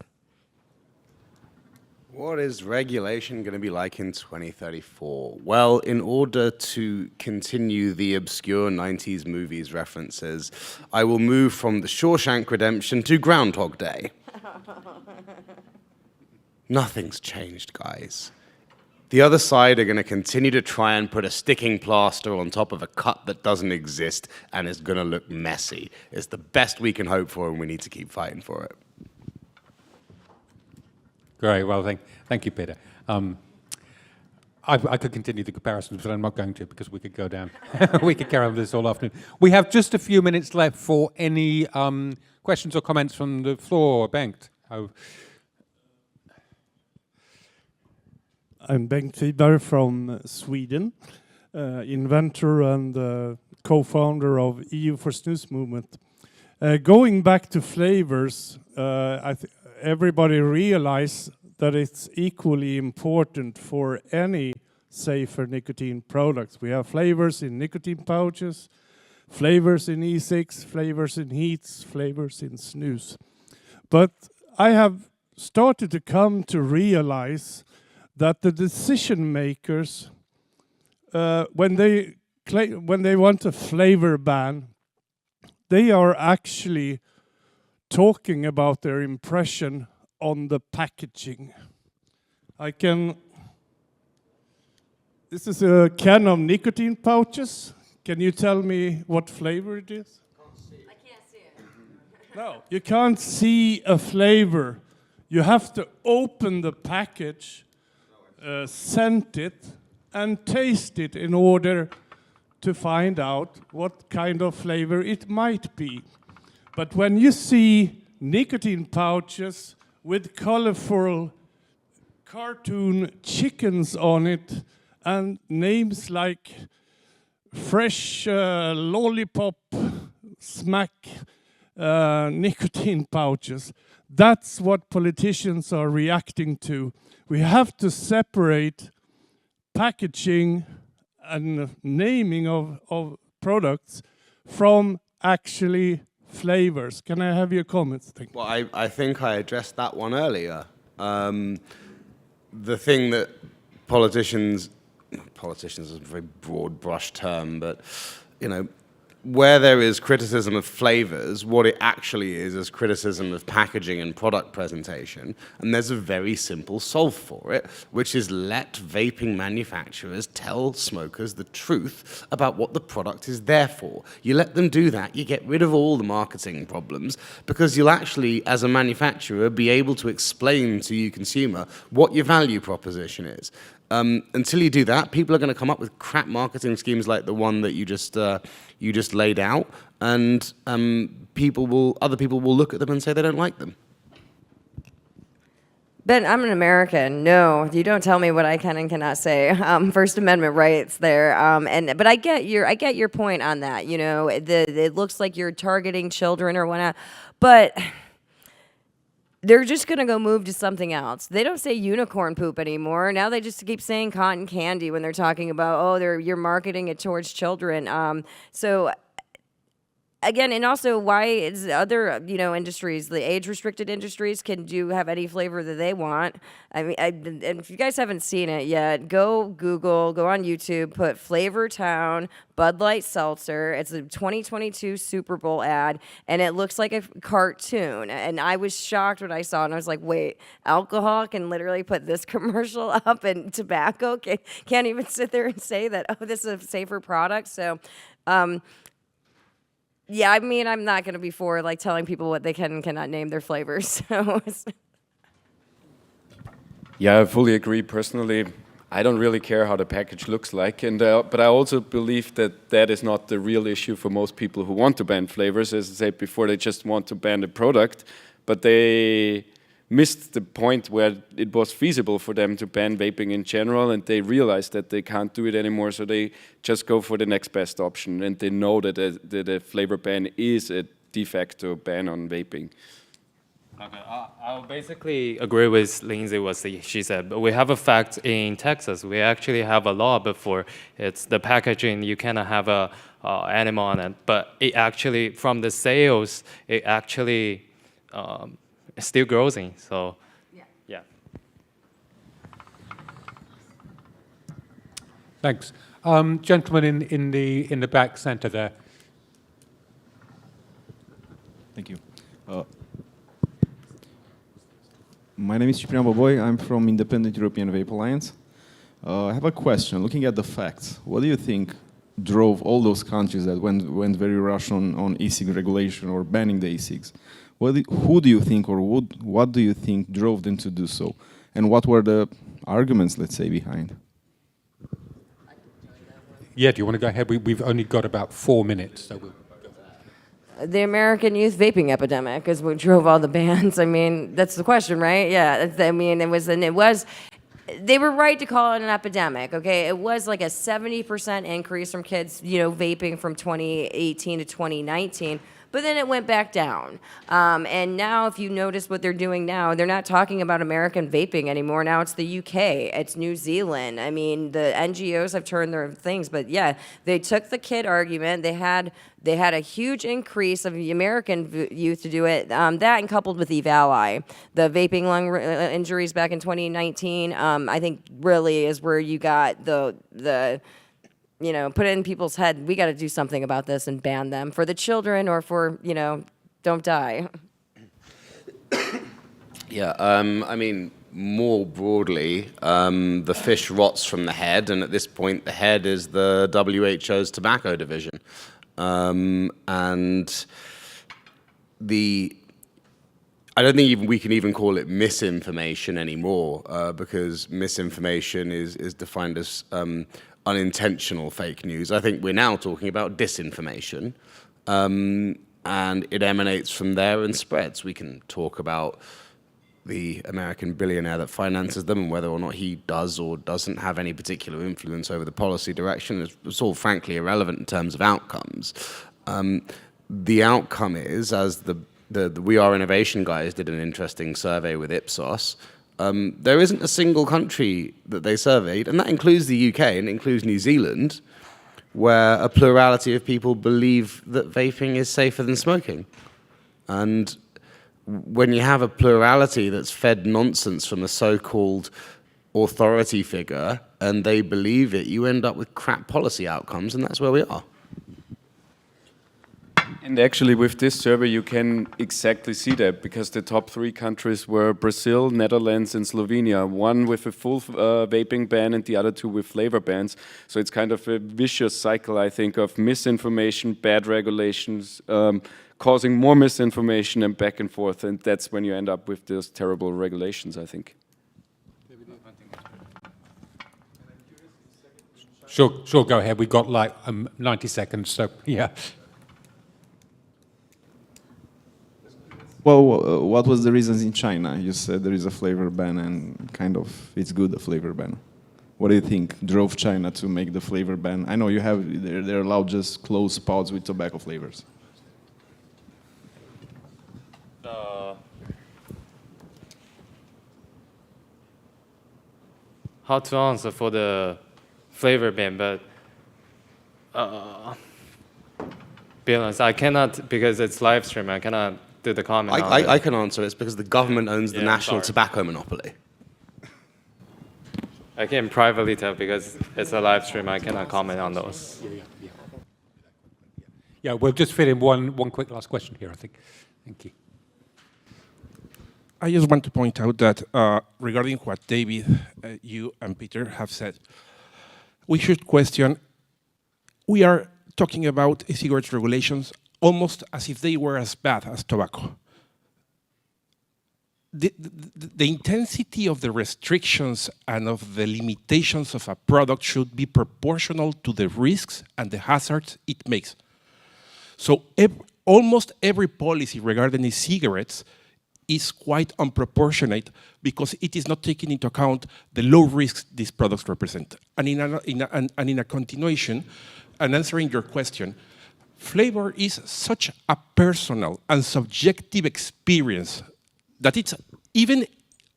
What is regulation going to be like in 2034? Well, in order to continue the obscure 90s movies references, I will move from the Shawshank Redemption to Groundhog Day. Nothing's changed, guys. The other side are going to continue to try and put a sticking plaster on top of a cut that doesn't exist and is going to look messy. It's the best we can hope for, and we need to keep fighting for it. Great. Well, thank you, Peter. I could continue the comparisons, but I'm not going to, because we could go down. We could carry on with this all afternoon. We have just a few minutes left for any questions or comments from the floor. Bengt. I'm Bengt Wiberg from Sweden, inventor and co-founder of EU for Snus movement. Going back to flavors, everybody realize that it's equally important for any safer nicotine products. We have flavors in nicotine pouches, flavors in E-cigs, flavors in heats, flavors in snus. But I have started to come to realize that the decision makers, when they want a flavor ban, they are actually talking about their impression on the packaging. This is a can of nicotine pouches. Can you tell me what flavor it is? I can't see it. No, you can't see a flavor. You have to open the package, scent it, and taste it in order to find out what kind of flavor it might be. But when you see nicotine pouches with colorful cartoon chickens on it and names like Fresh Lollipop Smack nicotine pouches, that's what politicians are reacting to. We have to separate packaging and naming of products from actually flavors. Can I have your comments? Thank you. Well, I think I addressed that one earlier. The thing that politicians politicians is a very broad brush term, but, you know, where there is criticism of flavors, what it actually is criticism of packaging and product presentation. And there's a very simple solve for it, which is let vaping manufacturers tell smokers the truth about what the product is there for. You let them do that, you get rid of all the marketing problems, because you'll actually, as a manufacturer, be able to explain to you, consumer, what your value proposition is. Until you do that, people are going to come up with crap marketing schemes like the one that you just laid out, and other people will look at them and say they don't like them. Ben, I'm an American. No, you don't tell me what I can and cannot say. First Amendment rights there. But I get your point on that. You know, it looks like you're targeting children or whatnot, but they're just going to go move to something else. They don't say unicorn poop anymore. Now they just keep saying cotton candy when they're talking about, you're marketing it towards children. So again, and also why is other, industries, the age-restricted industries can have any flavor that they want. I mean, and if you guys haven't seen it yet, go Google, go on YouTube, put Flavor Town Bud Light Seltzer. It's a 2022 Super Bowl ad, and it looks like a cartoon. And I was shocked when I saw it, and I was like, wait, alcohol can literally put this commercial up, and tobacco can't even sit there and say that, this is a safer product. So, yeah, I mean, I'm not going to be for telling people what they can and cannot name their flavors. So. Yeah, I fully agree. Personally, I don't really care how the package looks like, but I also believe that is not the real issue for most people who want to ban flavors. As I said before, they just want to ban the product, but they missed the point where it was feasible for them to ban vaping in general, and they realized that they can't do it anymore, so they just go for the next best option, and they know that a flavor ban is a de facto ban on vaping. Okay, I'll basically agree with Lindsey what she said, but we have a fact in Texas. We actually have a law before. It's the packaging, you cannot have a animal on it, but it actually, from the sales, it actually still growing. So, yeah. Thanks. Gentleman in the back center there. Thank you. My name is Cipriano Boboy. I'm from Independent European Vape Alliance. I have a question. Looking at the facts, what do you think drove all those countries that went very rush on e-cig regulation or banning the e-cigs? Who do you think, or what do you think drove them to do so? And what were the arguments, let's say, behind? Yeah, do you want to go ahead? We've only got about 4 minutes, so we'll. The American youth vaping epidemic is what drove all the bans. I mean, that's the question, right? Yeah, they were right to call it an epidemic, okay? It was like a 70% increase from kids, vaping from 2018 to 2019. But then it went back down. And now if you notice what they're doing now, they're not talking about American vaping anymore. Now it's the UK, it's New Zealand. I mean, the NGOs have turned their things, but yeah, they took the kid argument. They had a huge increase of the American youth to do it. That and coupled with EVALI, the vaping lung injuries back in 2019, I think really is where you got the put it in people's head, we got to do something about this and ban them for the children or for, don't die. Yeah, I mean, more broadly, the fish rots from the head, and at this point, the head is the WHO's tobacco division. And I don't think we can even call it misinformation anymore, because misinformation is defined as unintentional fake news. I think we're now talking about disinformation, and it emanates from there and spreads. We can talk about the American billionaire that finances them and whether or not he does or doesn't have any particular influence over the policy direction. It's all frankly irrelevant in terms of outcomes. The outcome is, as the We Are Innovation guys did an interesting survey with Ipsos, there isn't a single country that they surveyed, and that includes the UK and it includes New Zealand, where a plurality of people believe that vaping is safer than smoking. And when you have a plurality that's fed nonsense from a so-called authority figure, and they believe it, you end up with crap policy outcomes, and that's where we are. And actually, with this survey, you can exactly see that, because the top 3 countries were Brazil, Netherlands, and Slovenia, one with a full vaping ban and the other 2 with flavor bans. So it's kind of a vicious cycle, I think, of misinformation, bad regulations, causing more misinformation and back and forth. And that's when you end up with those terrible regulations, I think. Sure, go ahead. We've got like 90 seconds, so yeah. Well, what was the reasons in China? You said there is a flavor ban and kind of it's good, a flavor ban. What do you think drove China to make the flavor ban? I know you have, they're allowed just closed pods with tobacco flavors. How to answer for the flavor ban, but be honest, I cannot, because it's live stream, I cannot do the comment on it. I can answer it. It's because the government owns the Yeah, national sorry. tobacco monopoly. I can privately tell because it's a live stream, I cannot comment on those. Yeah, we'll just fit in one quick last question here, I think. Thank you. I just want to point out that regarding what David, you and Peter have said, we should question, we are talking about e-cigarettes regulations almost as if they were as bad as tobacco. The intensity of the restrictions and of the limitations of a product should be proportional to the risks and the hazards it makes. So almost every policy regarding e-cigarettes is quite unproportionate because it is not taking into account the low risks these products represent. And in a continuation, and answering your question, flavor is such a personal and subjective experience that it's even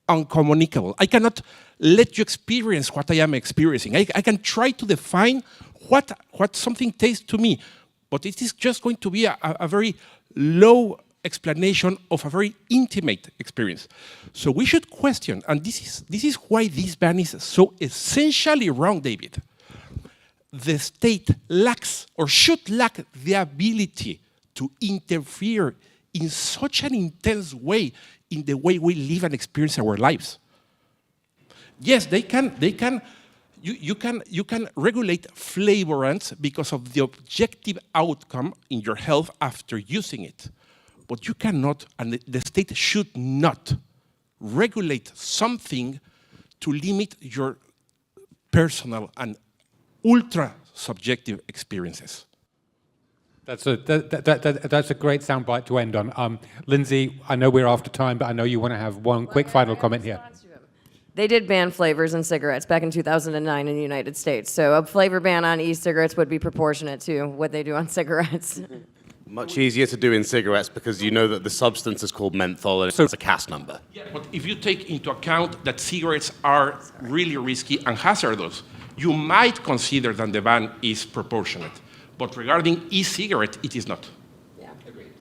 uncommunicable. I cannot let you experience what I am experiencing. I can try to define what something tastes to me, but it is just going to be a very low explanation of a very intimate experience. So we should question, and this is why this ban is so essentially wrong, David. The state lacks or should lack the ability to interfere in such an intense way in the way we live and experience our lives. Yes, you can regulate flavorants because of the objective outcome in your health after using it. But you cannot, and the state should not regulate something to limit your personal and ultra-subjective experiences. That's a great soundbite to end on. Lindsey, I know we're after time, but I know you want to have one quick final comment here. They did ban flavors in cigarettes back in 2009 in the United States. So a flavor ban on e-cigarettes would be proportionate to what they do on cigarettes. Much easier to do in cigarettes because you know that the substance is called menthol and it's a CAS number. Yeah, but if you take into account that cigarettes are really risky and hazardous, you might consider that the ban is proportionate. But regarding e-cigarette, it is not. Yeah, agreed.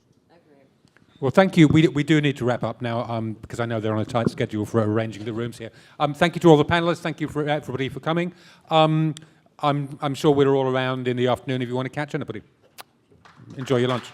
Well, thank you. We do need to wrap up now because I know they're on a tight schedule for arranging the rooms here. Thank you to all the panelists. Thank you for everybody for coming. I'm sure we're all around in the afternoon if you want to catch anybody. Enjoy your lunch.